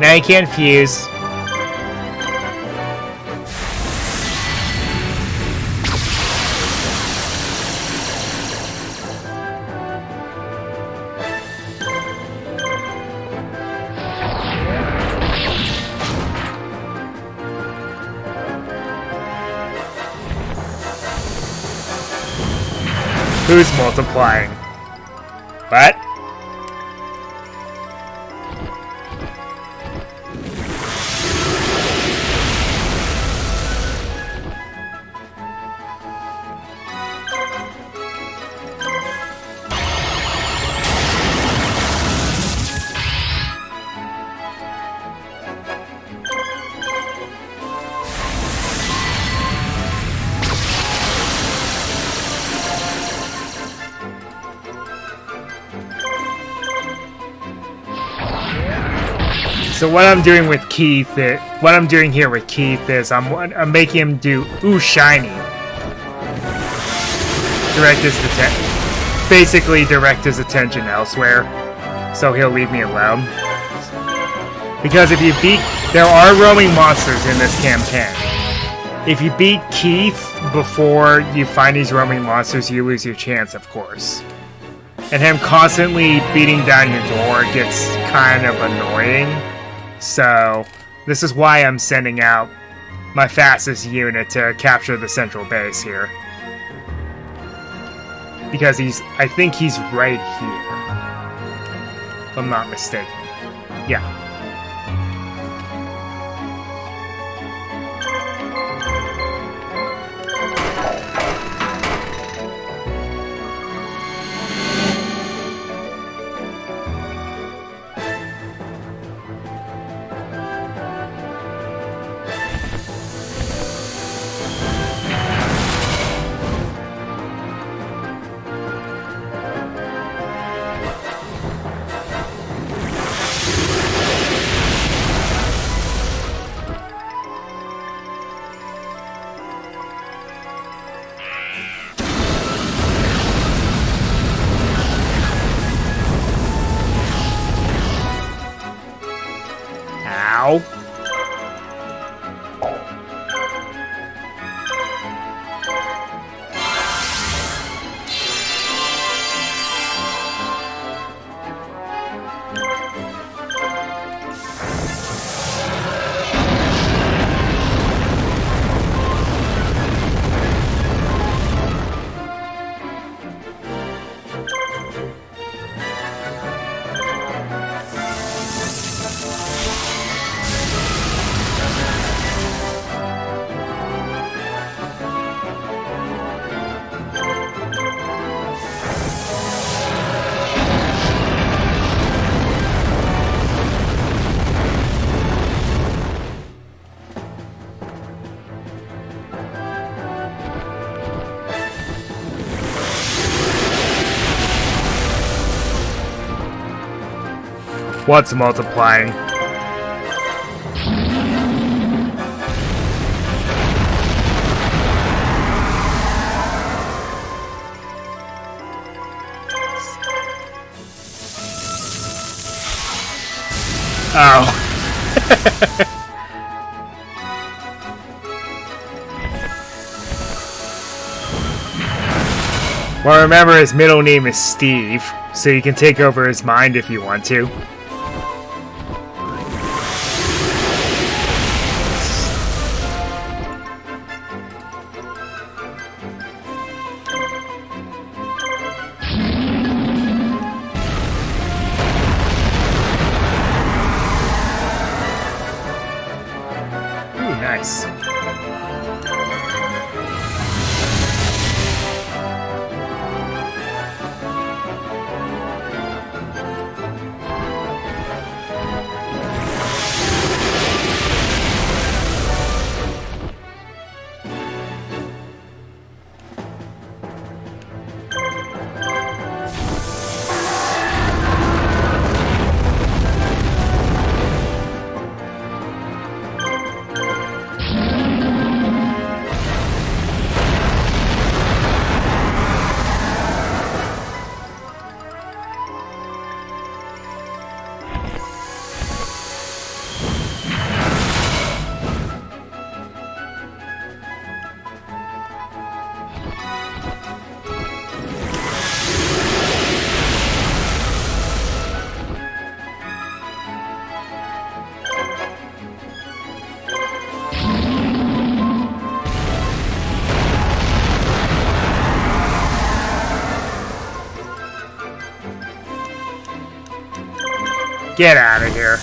Now you can't fuse. Who's multiplying? What? So what I'm doing with Keith, what I'm doing here with Keith is I'm making him do ooh shiny. Basically direct his attention elsewhere, so he'll leave me alone. Because if you there are roaming monsters in this campaign. If you beat Keith before you find these roaming monsters, you lose your chance, of course. And him constantly beating down your door gets kind of annoying. So, this is why I'm sending out my fastest unit to capture the central base here. Because I think he's right here. If I'm not mistaken. Yeah. Ow. What's multiplying? Oh. Well, remember his middle name is Steve, so you can take over his mind if you want to. Nice. Get out of here.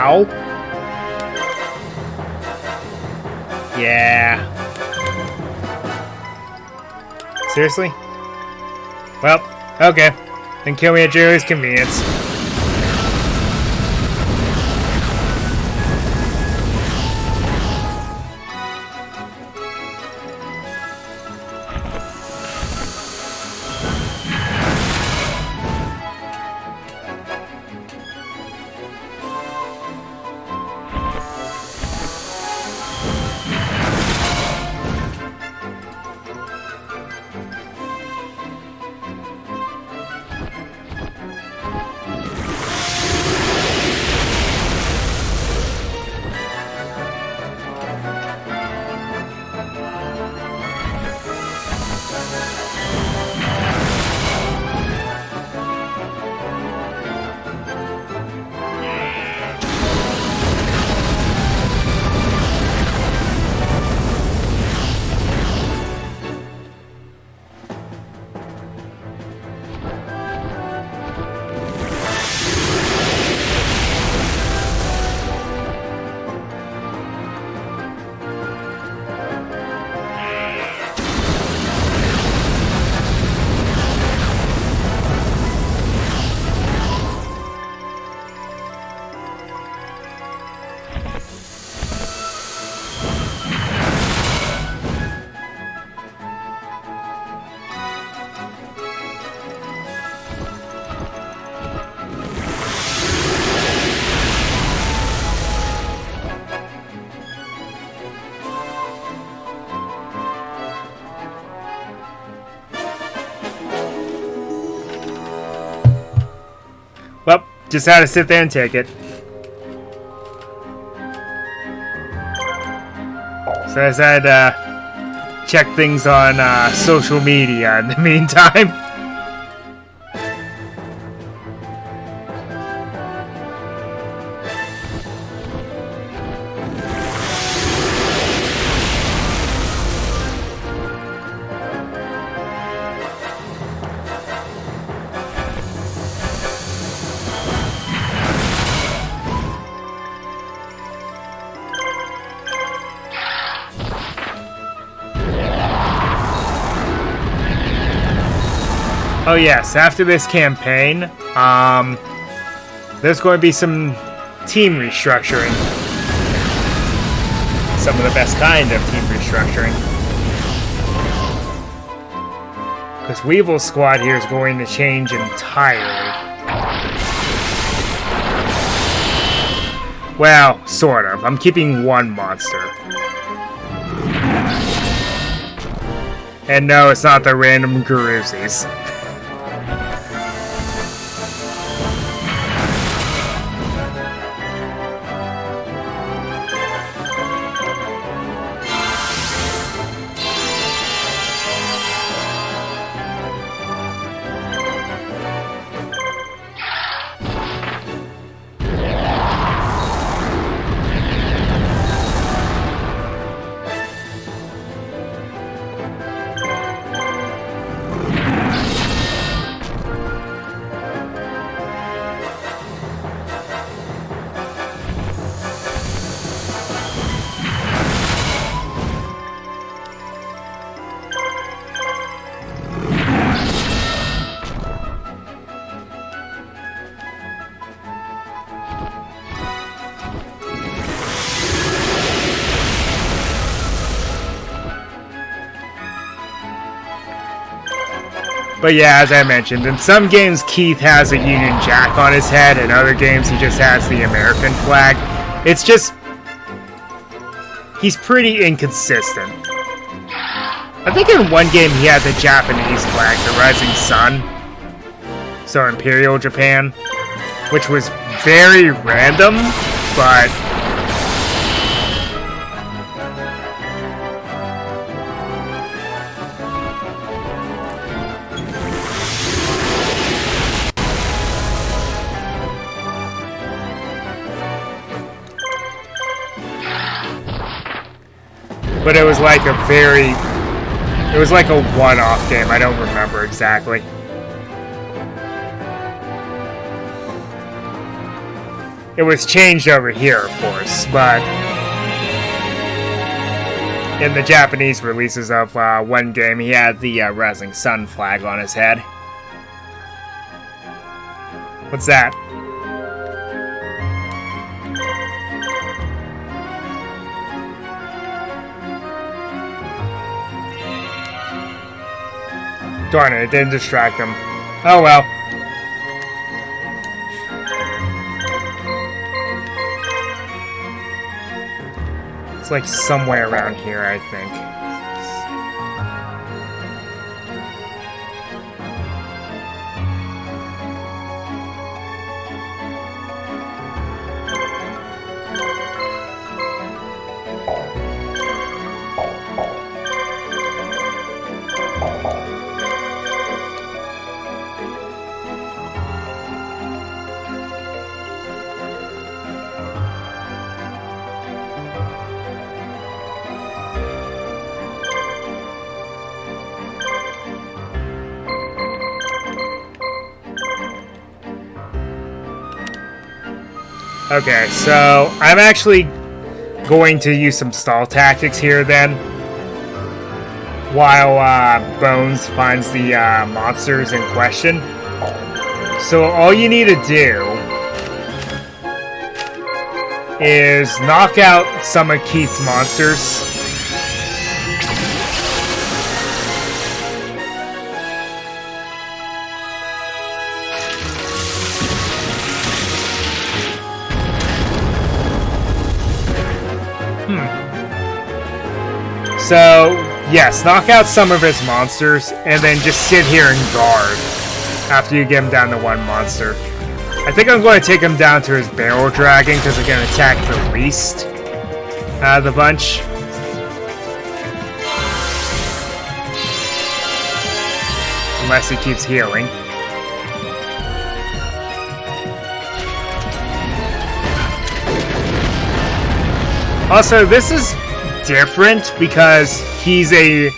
Ow. Yeah. Seriously? Well, okay. Then kill me at your earliest convenience. Well, just had to sit there and take it. So I decided to check things on social media in the meantime. Oh yes, after this campaign, there's going to be some team restructuring. Some of the best kind of team restructuring. Because Weevil Squad here is going to change entirely. Well, sort of. I'm keeping one monster. And no, it's not the random Garuzis. But yeah, as I mentioned, in some games Keith has a Union Jack on his head, in other games he just has the American flag. It's just... he's pretty inconsistent. I think in one game he had the Japanese flag, the Rising Sun. So Imperial Japan. Which was very random, but... but it was like a very... it was like a one-off game. I don't remember exactly. It was changed over here, of course, but in the Japanese releases of one game, he had the Rising Sun flag on his head. What's that? Darn it didn't distract him. Oh well. It's like somewhere around here, I think. Okay, so I'm actually going to use some stall tactics here then, while Bones finds the monsters in question. So all you need to do is knock out some of Keith's monsters. So, yes, knock out some of his monsters, and then just sit here and guard after you get him down to one monster. I think I'm going to take him down to his barrel dragon, because they're going to attack the least out of the bunch. Unless he keeps healing. Also, this is different because he's a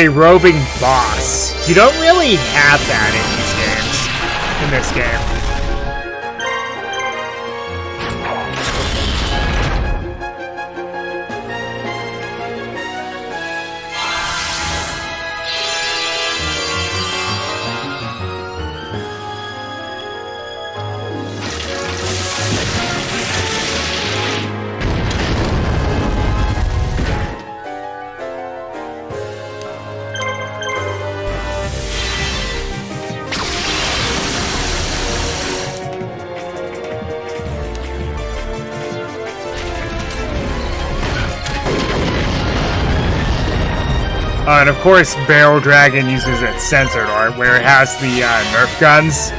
roving boss. You don't really have that in this game. And of course, Barrel Dragon uses its censored art, where it has the Nerf guns.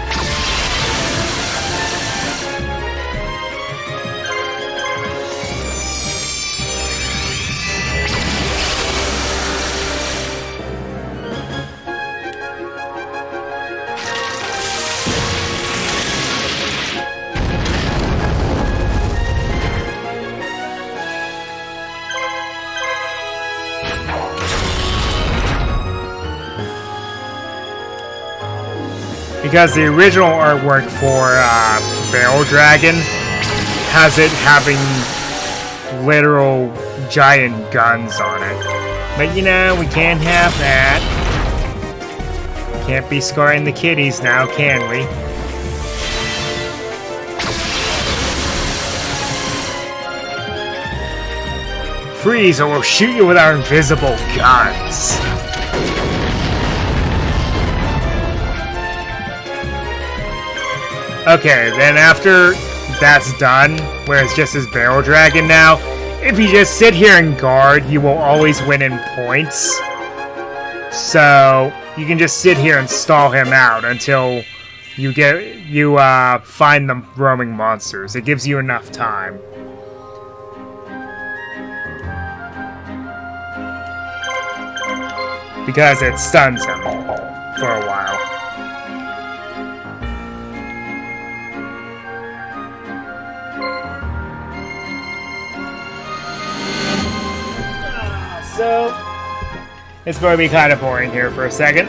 Because the original artwork for Barrel Dragon has it having literal giant guns on it. But you know, we can't have that. Can't be scarring the kiddies now, can we? Freeze or we'll shoot you with our invisible guns. Okay, then after that's done, where it's just his Barrel Dragon now, if you just sit here and guard, you will always win in points. So, you can just sit here and stall him out until you find the roaming monsters. It gives you enough time. Because it stuns him for a while. So, it's going to be kind of boring here for a second.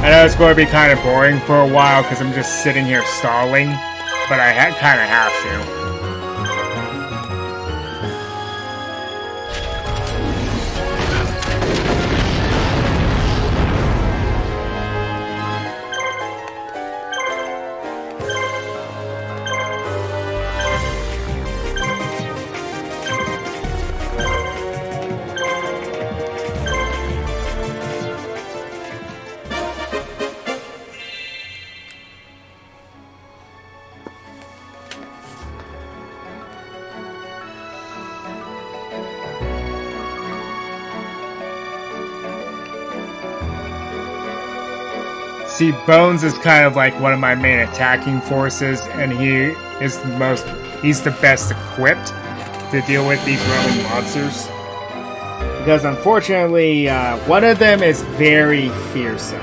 I know it's going to be kind of boring for a while because I'm just sitting here stalling, but I kind of have to. See, Bones is kind of like one of my main attacking forces, and he's the best equipped to deal with these roaming monsters. Because unfortunately, one of them is very fearsome.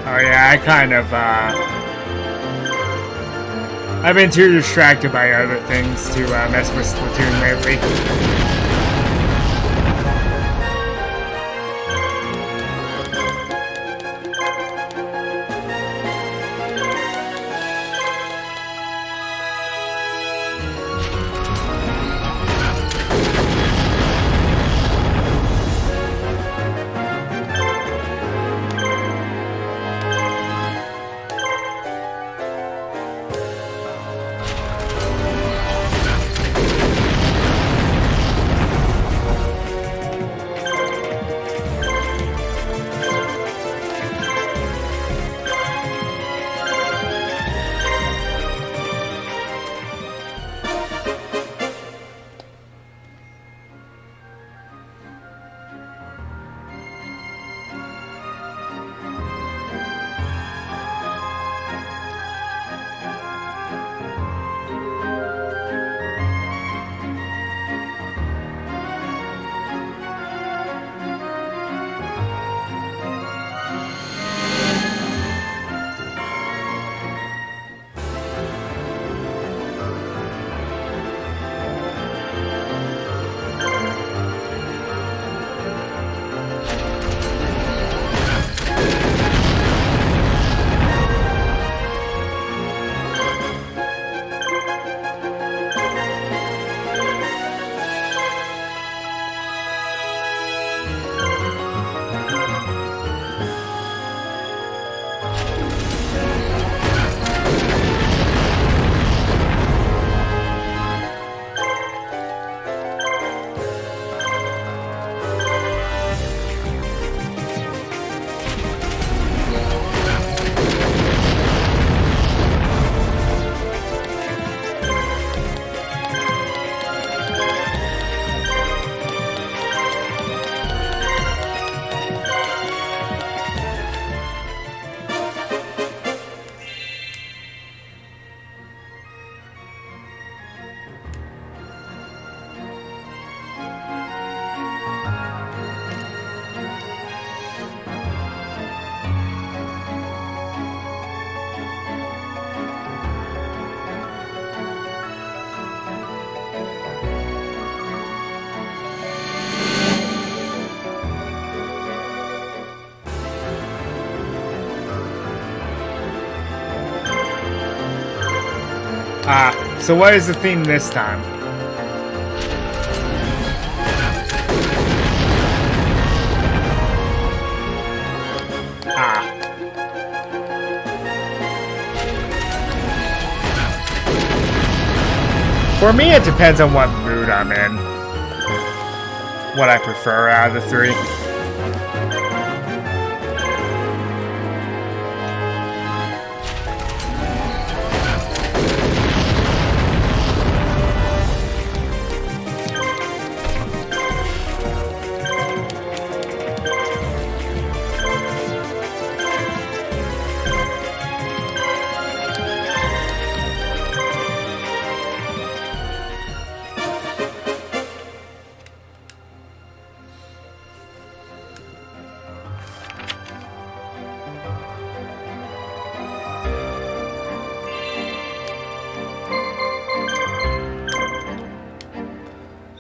Oh yeah, I've been too distracted by other things to mess with Splatoon lately. So what is the theme this time? For me, it depends on what mood I'm in. What I prefer out of the three.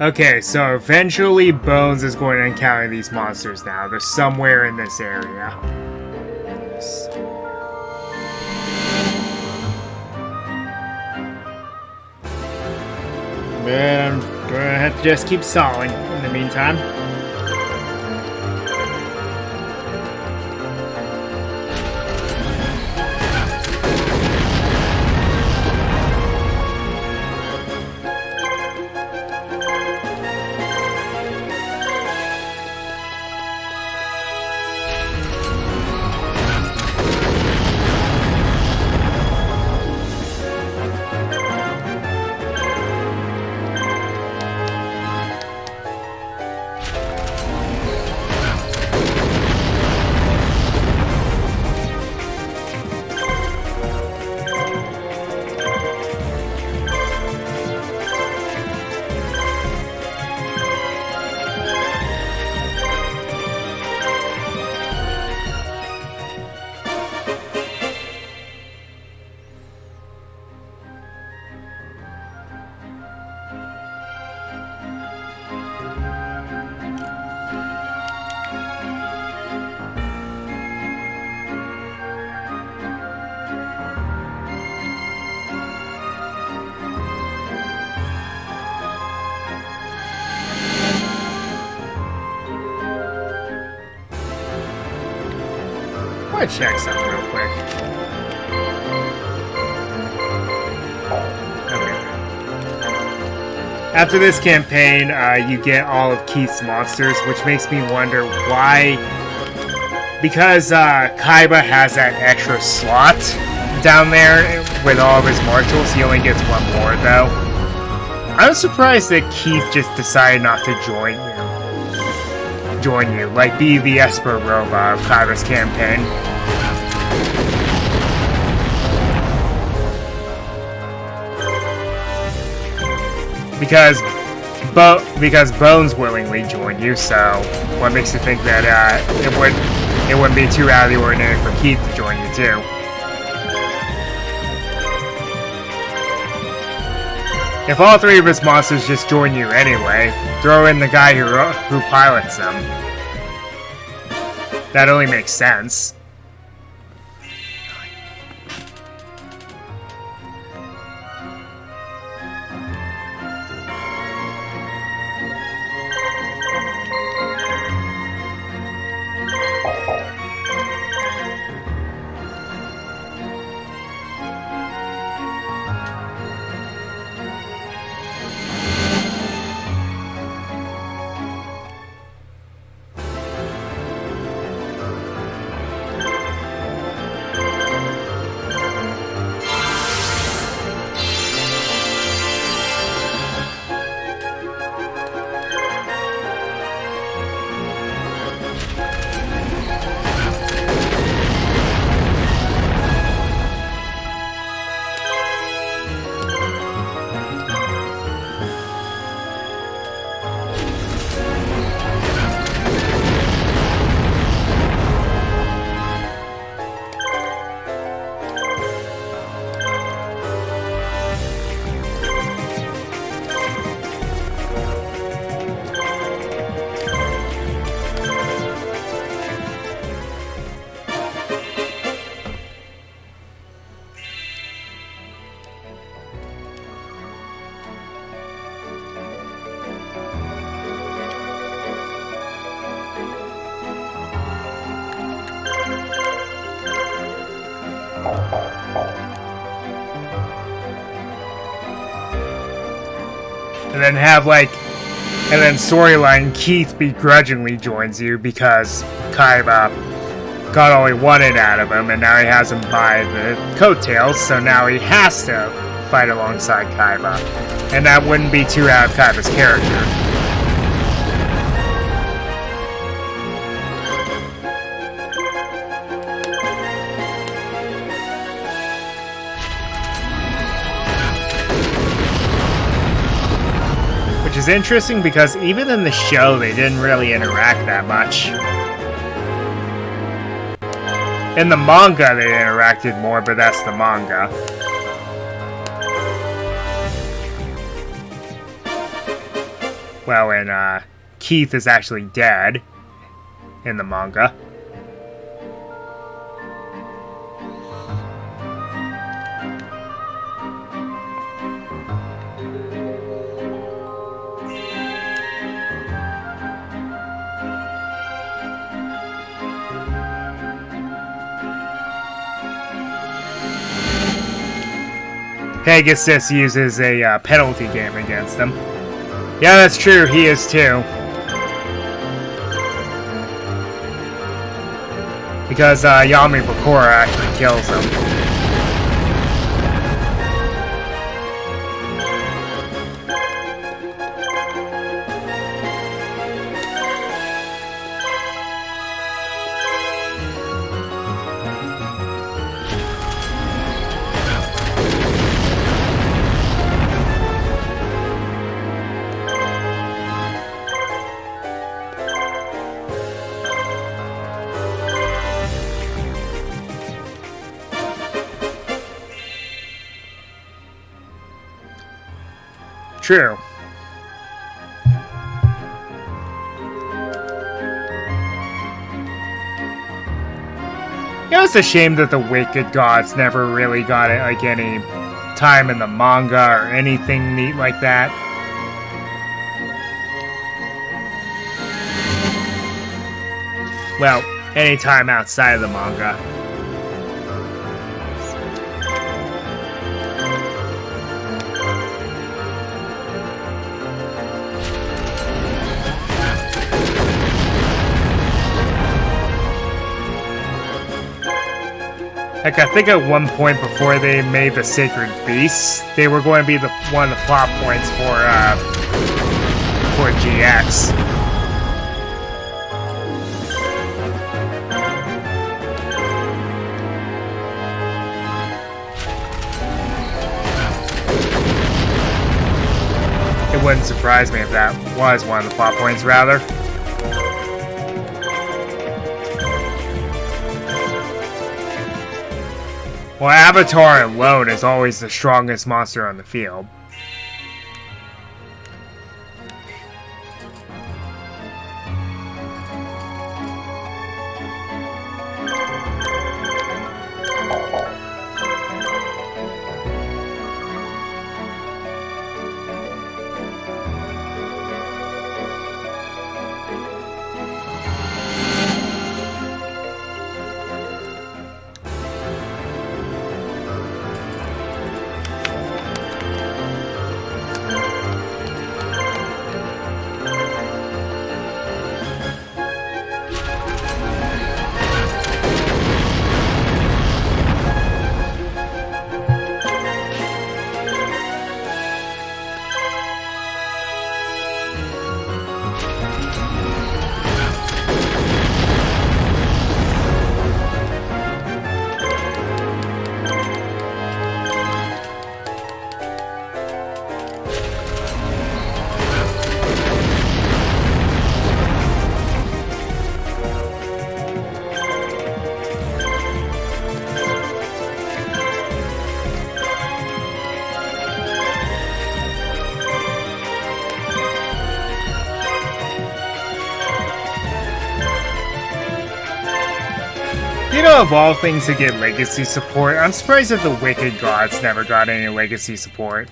Okay, so eventually Bones is going to encounter these monsters now. They're somewhere in this area. Man, I'm gonna have to just keep stalling in the meantime. I'm gonna check something real quick. Okay. After this campaign, you get all of Keith's monsters, which makes me wonder why. Because Kaiba has that extra slot down there with all of his marshals, he only gets one more though. I'm surprised that Keith just decided not to join you, like be the Esper robot of Kaiba's campaign. Because Bones willingly joined you, so what makes you think that it wouldn't be too out of the ordinary for Keith to join you too? If all three of his monsters just join you anyway, throw in the guy who pilots them. That only makes sense. And then have like, and then storyline Keith begrudgingly joins you because Kaiba got only one in out of him, and now he has him by the coattails, so now he has to fight alongside Kaiba. And that wouldn't be too out of Kaiba's character. Which is interesting because even in the show they didn't really interact that much. In the manga they interacted more, but that's the manga. Well, and Keith is actually dead in the manga. Pegasus uses a penalty game against him. Yeah, that's true, he is too. Because Yami Bakura actually kills him. True. It was a shame that the Wicked Gods never really got like any time in the manga or anything neat like that. Well, any time outside of the manga. Like, I think at one point before they made the Sacred Beasts, they were going to be one of the plot points for GX. It wouldn't surprise me if that was one of the plot points, rather. Well, Avatar alone is always the strongest monster on the field. You know, of all things to get legacy support, I'm surprised that the Wicked Gods never got any legacy support.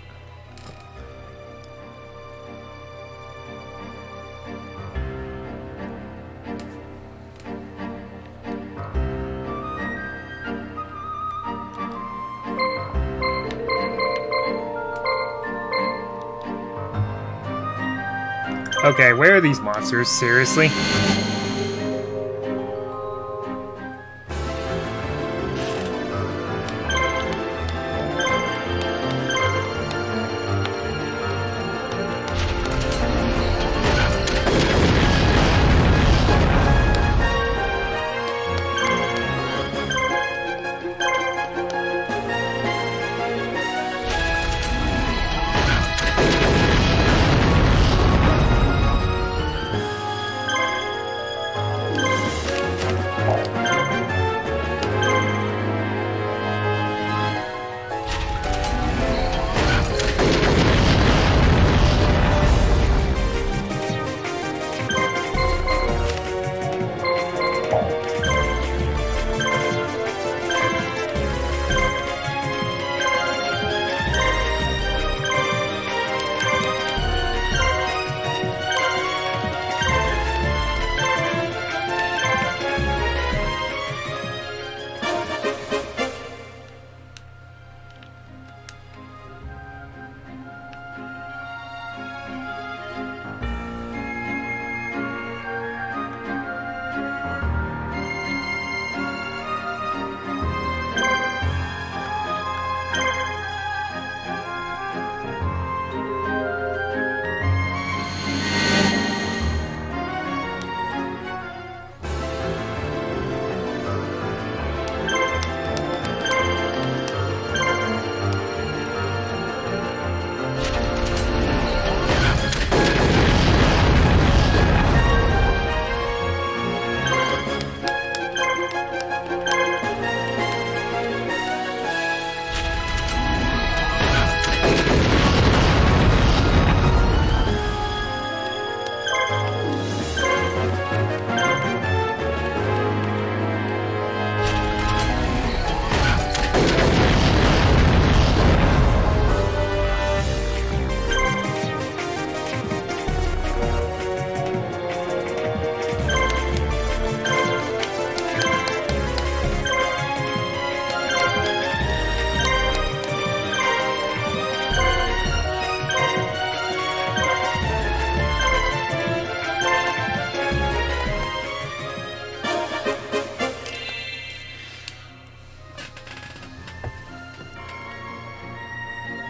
Okay, where are these monsters? Seriously?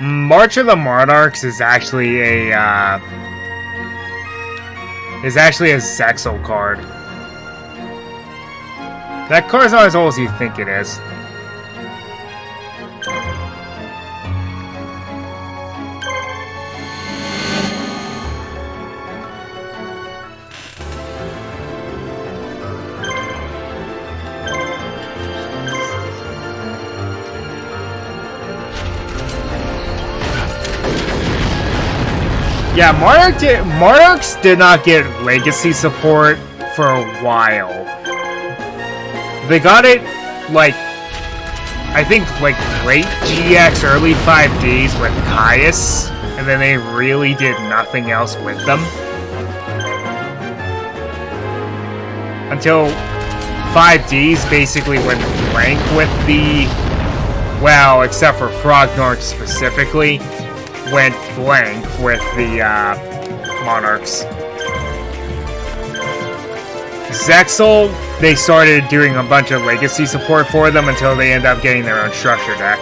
March of the Monarchs is actually a Zexal card. That card's not as old as you think it is. Yeah, Monarchs did not get legacy support for a while. They got it, like, I think, like, late GX, early 5Ds with Caius, and then they really did nothing else with them. Until 5Ds basically went blank with the, well, except for Frognork specifically, went blank with the Monarchs. Zexal, they started doing a bunch of legacy support for them until they end up getting their own structure deck.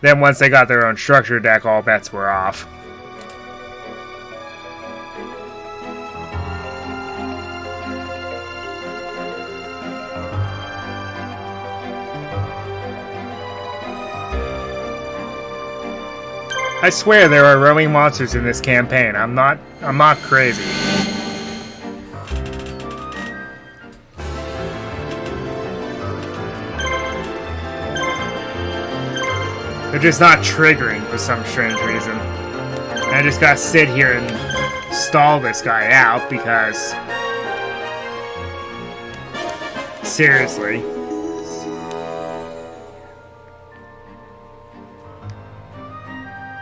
Then once they got their own structure deck, all bets were off. I swear there are roaming monsters in this campaign. I'm not crazy. They're just not triggering for some strange reason. And I just gotta sit here and stall this guy out because... seriously.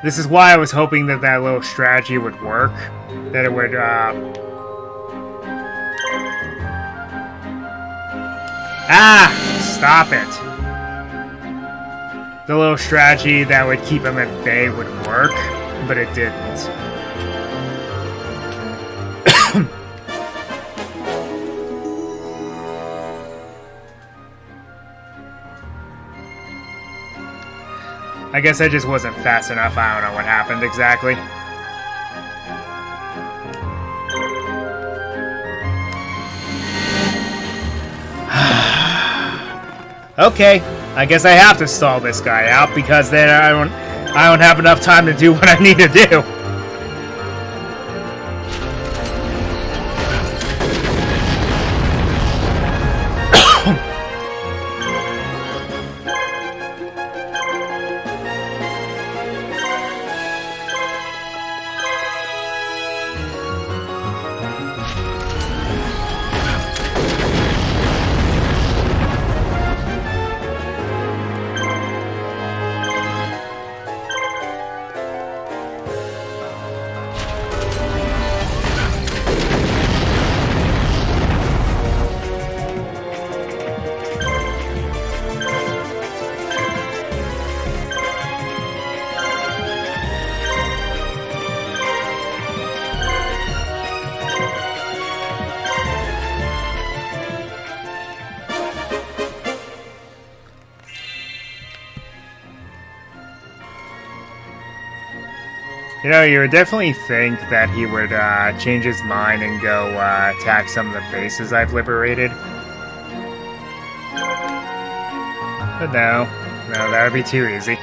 This is why I was hoping that that little strategy would work. That it would, Stop it! the little strategy that would keep him at bay would work, but it didn't. I guess I just wasn't fast enough. I don't know what happened exactly. Okay, I guess I have to stall this guy out because then I don't have enough time to do what I need to do. You know, you would definitely think that he would change his mind and go attack some of the bases I've liberated. But no, that would be too easy.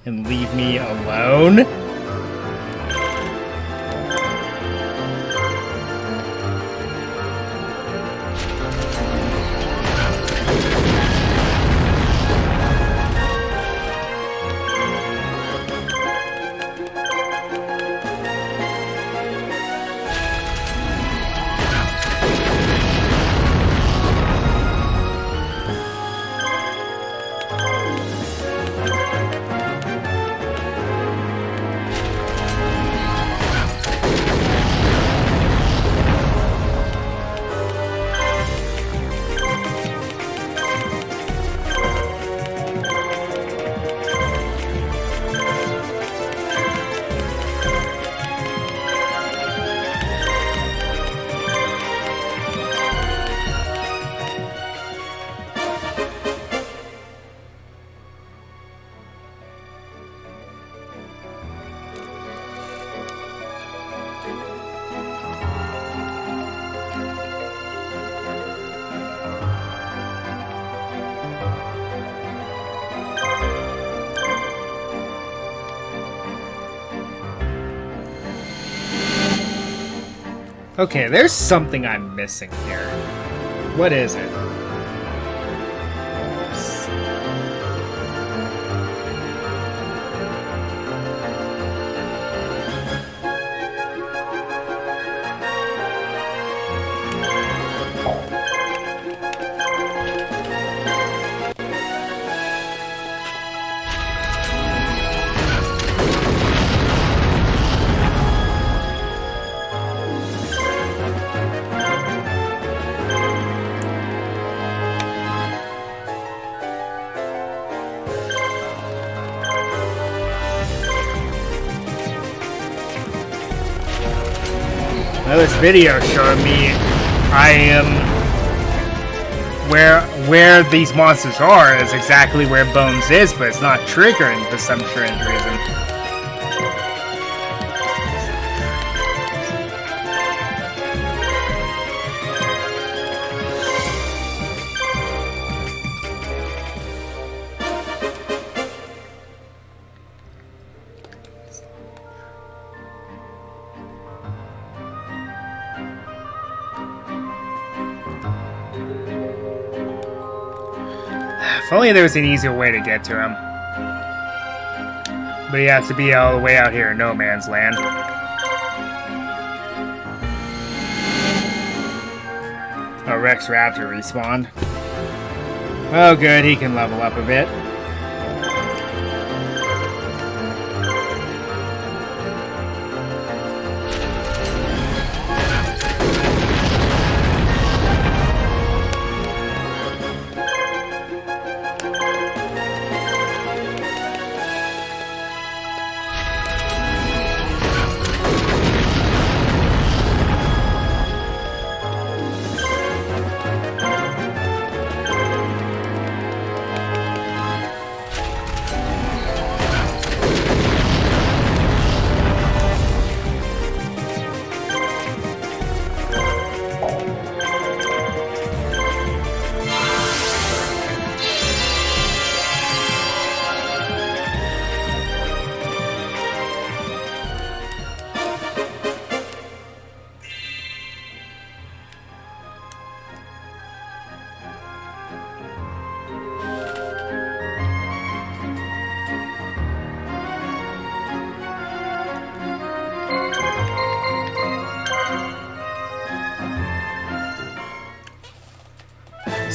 And leave me alone? Okay, there's something I'm missing here. What is it? Well, this video showing me I am where these monsters are is exactly where Bones is, but it's not triggering for some strange reason. If only there was an easier way to get to him. But he has to be all the way out here in no man's land. Oh, Rex Raptor respawned. Oh good, he can level up a bit.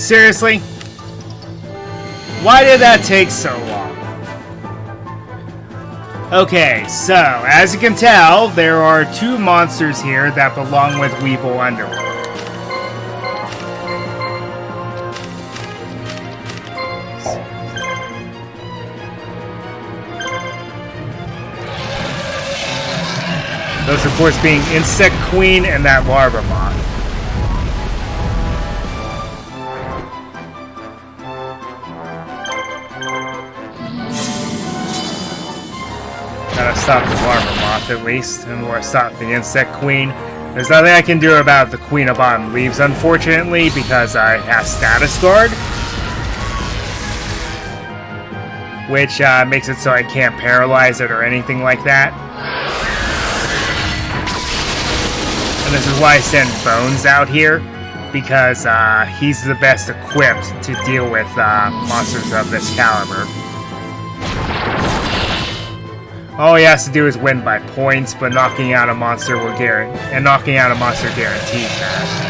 Seriously? Why did that take so long? Okay, so, as you can tell, there are 2 monsters here that belong with Weevil Underworld. Those, of course, being Insect Queen and that Larva Moth. Gotta stop the Larva Moth at least, and we'll stop the Insect Queen. There's nothing I can do about the Queen of Autumn Leaves, unfortunately, because I have Status Guard. Which makes it so I can't paralyze it or anything like that. And this is why I send Bones out here, because he's the best equipped to deal with monsters of this caliber. All he has to do is win by points, but knocking out a monster guarantees that.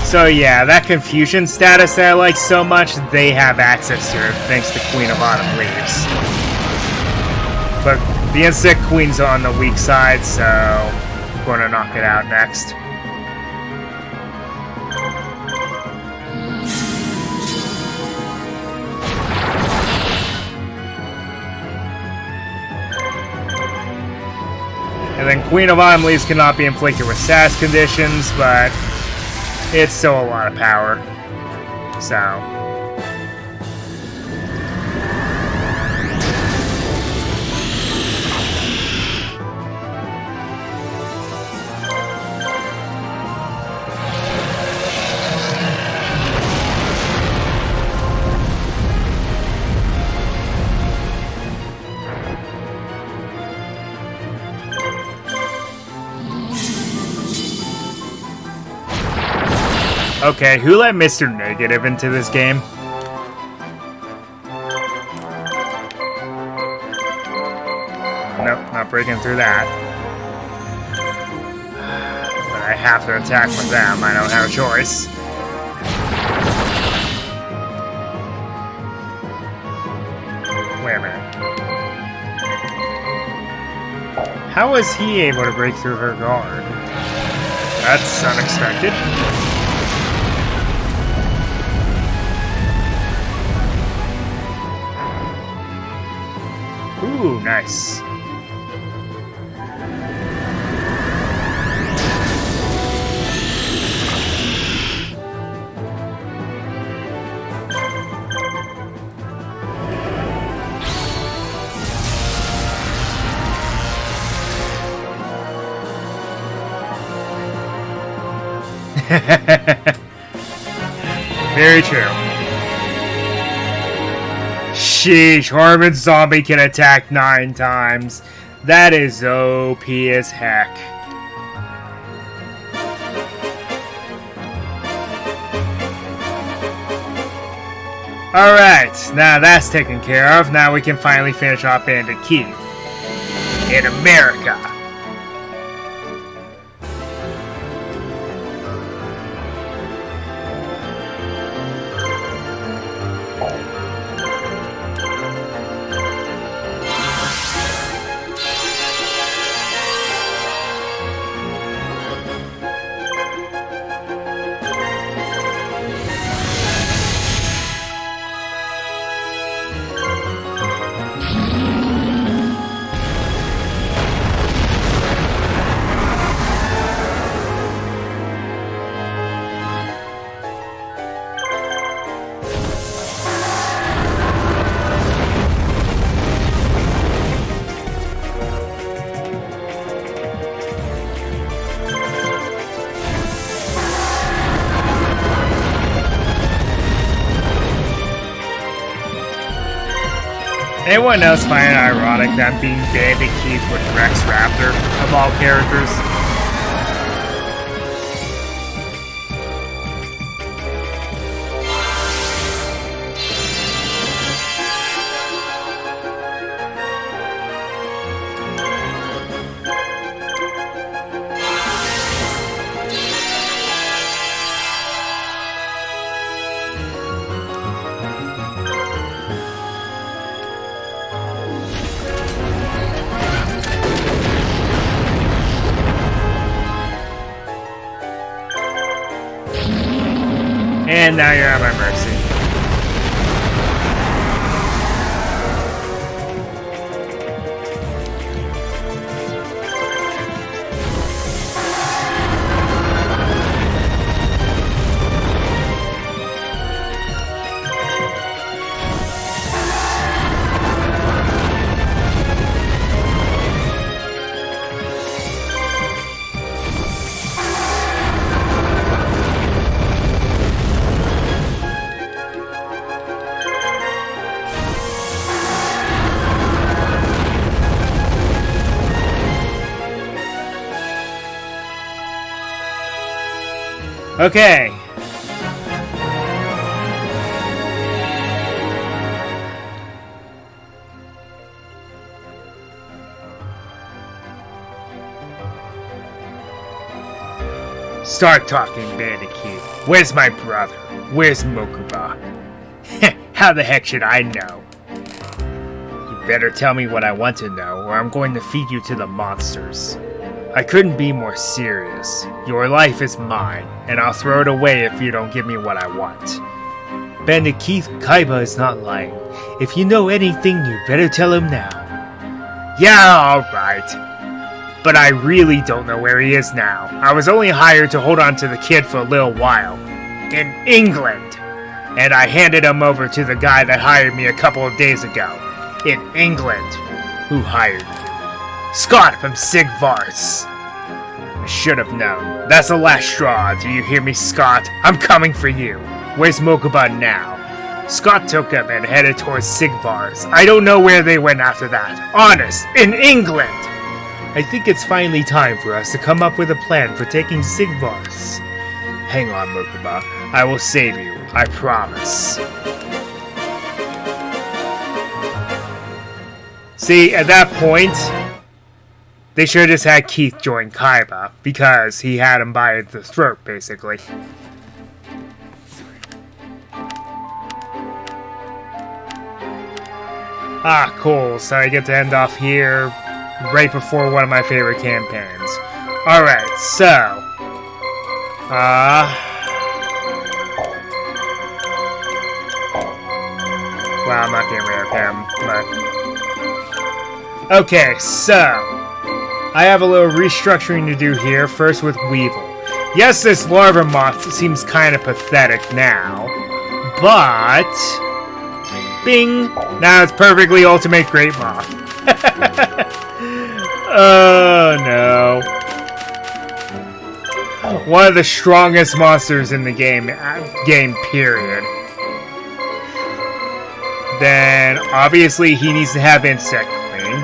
So yeah, that confusion status that I like so much, they have access to it thanks to Queen of Autumn Leaves. But the Insect Queen's on the weak side, so I'm going to knock it out next. And then Queen of Autumn Leaves cannot be inflicted with SAS conditions, but it's still a lot of power, so. Okay, who let Mr. Negative into this game? Nope, not breaking through that. But I have to attack with them, I don't have a choice. Wait a minute. How was he able to break through her guard? That's unexpected. Ooh, nice. Very true. Sheesh, Harmon's zombie can attack 9 times. That is OP as heck. Alright, now that's taken care of. Now we can finally finish off Bandit Keith. In America. Anyone else find it ironic that I'm being Bandit Keith with Rex Raptor of all characters? And now you're at my mercy. Okay. Start talking, Bandit Keith. Where's my brother? Where's Mokuba? How the heck should I know? You better tell me what I want to know, or I'm going to feed you to the monsters. I couldn't be more serious. Your life is mine, and I'll throw it away if you don't give me what I want. Bandit Keith, Kaiba is not lying. If you know anything, you better tell him now. Yeah, alright. But I really don't know where he is now. I was only hired to hold on to the kid for a little while. In England. And I handed him over to the guy that hired me a couple of days ago. In England. Who hired you? Scott from Sigvars. I should have known. That's the last straw. Do you hear me, Scott? I'm coming for you. Where's Mokuba now? Scott took him and headed towards Sigvars. I don't know where they went after that. Honest, in England! I think it's finally time for us to come up with a plan for taking Sigvars. Hang on, Mokuba. I will save you. I promise. See, at that point, they should have just had Keith join Kaiba, because he had him by the throat, basically. Ah, cool. So I get to end off here right before one of my favorite campaigns. Alright, so... well, I'm not getting rid of him, but... okay, so... I have a little restructuring to do here, first with Weevil. Yes, this larva moth seems kind of pathetic now, but... bing! Now it's perfectly ultimate great moth. Oh no. One of the strongest monsters in the game period. Then, obviously, he needs to have Insect Queen.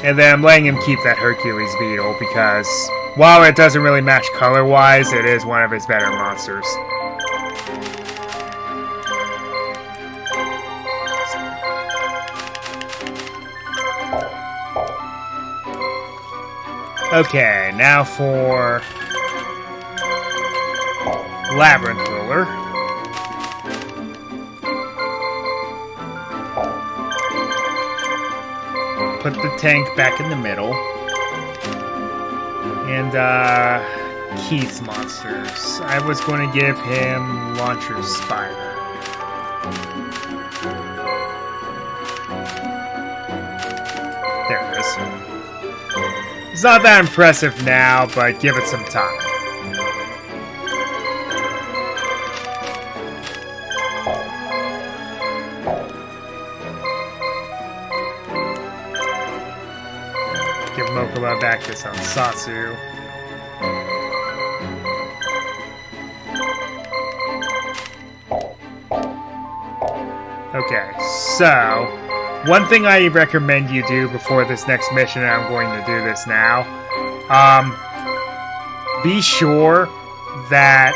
And then I'm letting him keep that Hercules beetle because, while it doesn't really match color-wise, it is one of his better monsters. Okay, now for Labyrinth Ruler. Put the tank back in the middle. And, Keith's monsters. I was going to give him Launcher Spider. There it is. It's not that impressive now, but give it some time. Give Mokuba back to Satsu. So, one thing I recommend you do before this next mission, and I'm going to do this now, be sure that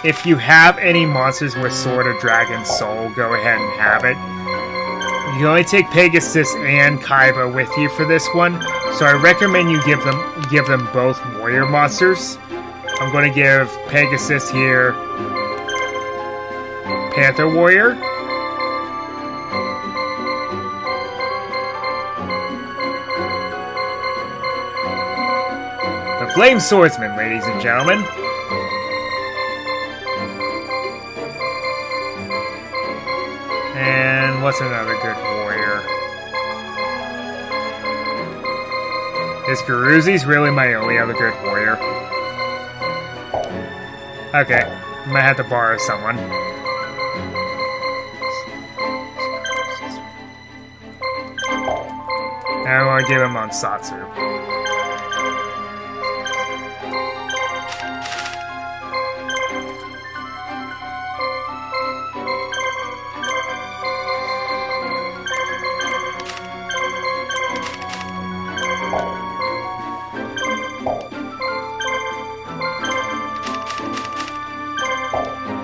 if you have any monsters with Sword or Dragon Soul, go ahead and have it. You can only take Pegasus and Kaiba with you for this one, so I recommend you give them both warrior monsters. I'm going to give Pegasus here Panther Warrior. The Flame Swordsman, ladies and gentlemen. And what's another good warrior? Is Garuzi's really my only other good warrior? Okay, I might have to borrow someone. And I want to give him on Satsu.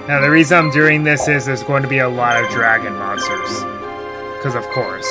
Now, the reason I'm doing this is there's going to be a lot of dragon monsters. Because, of course.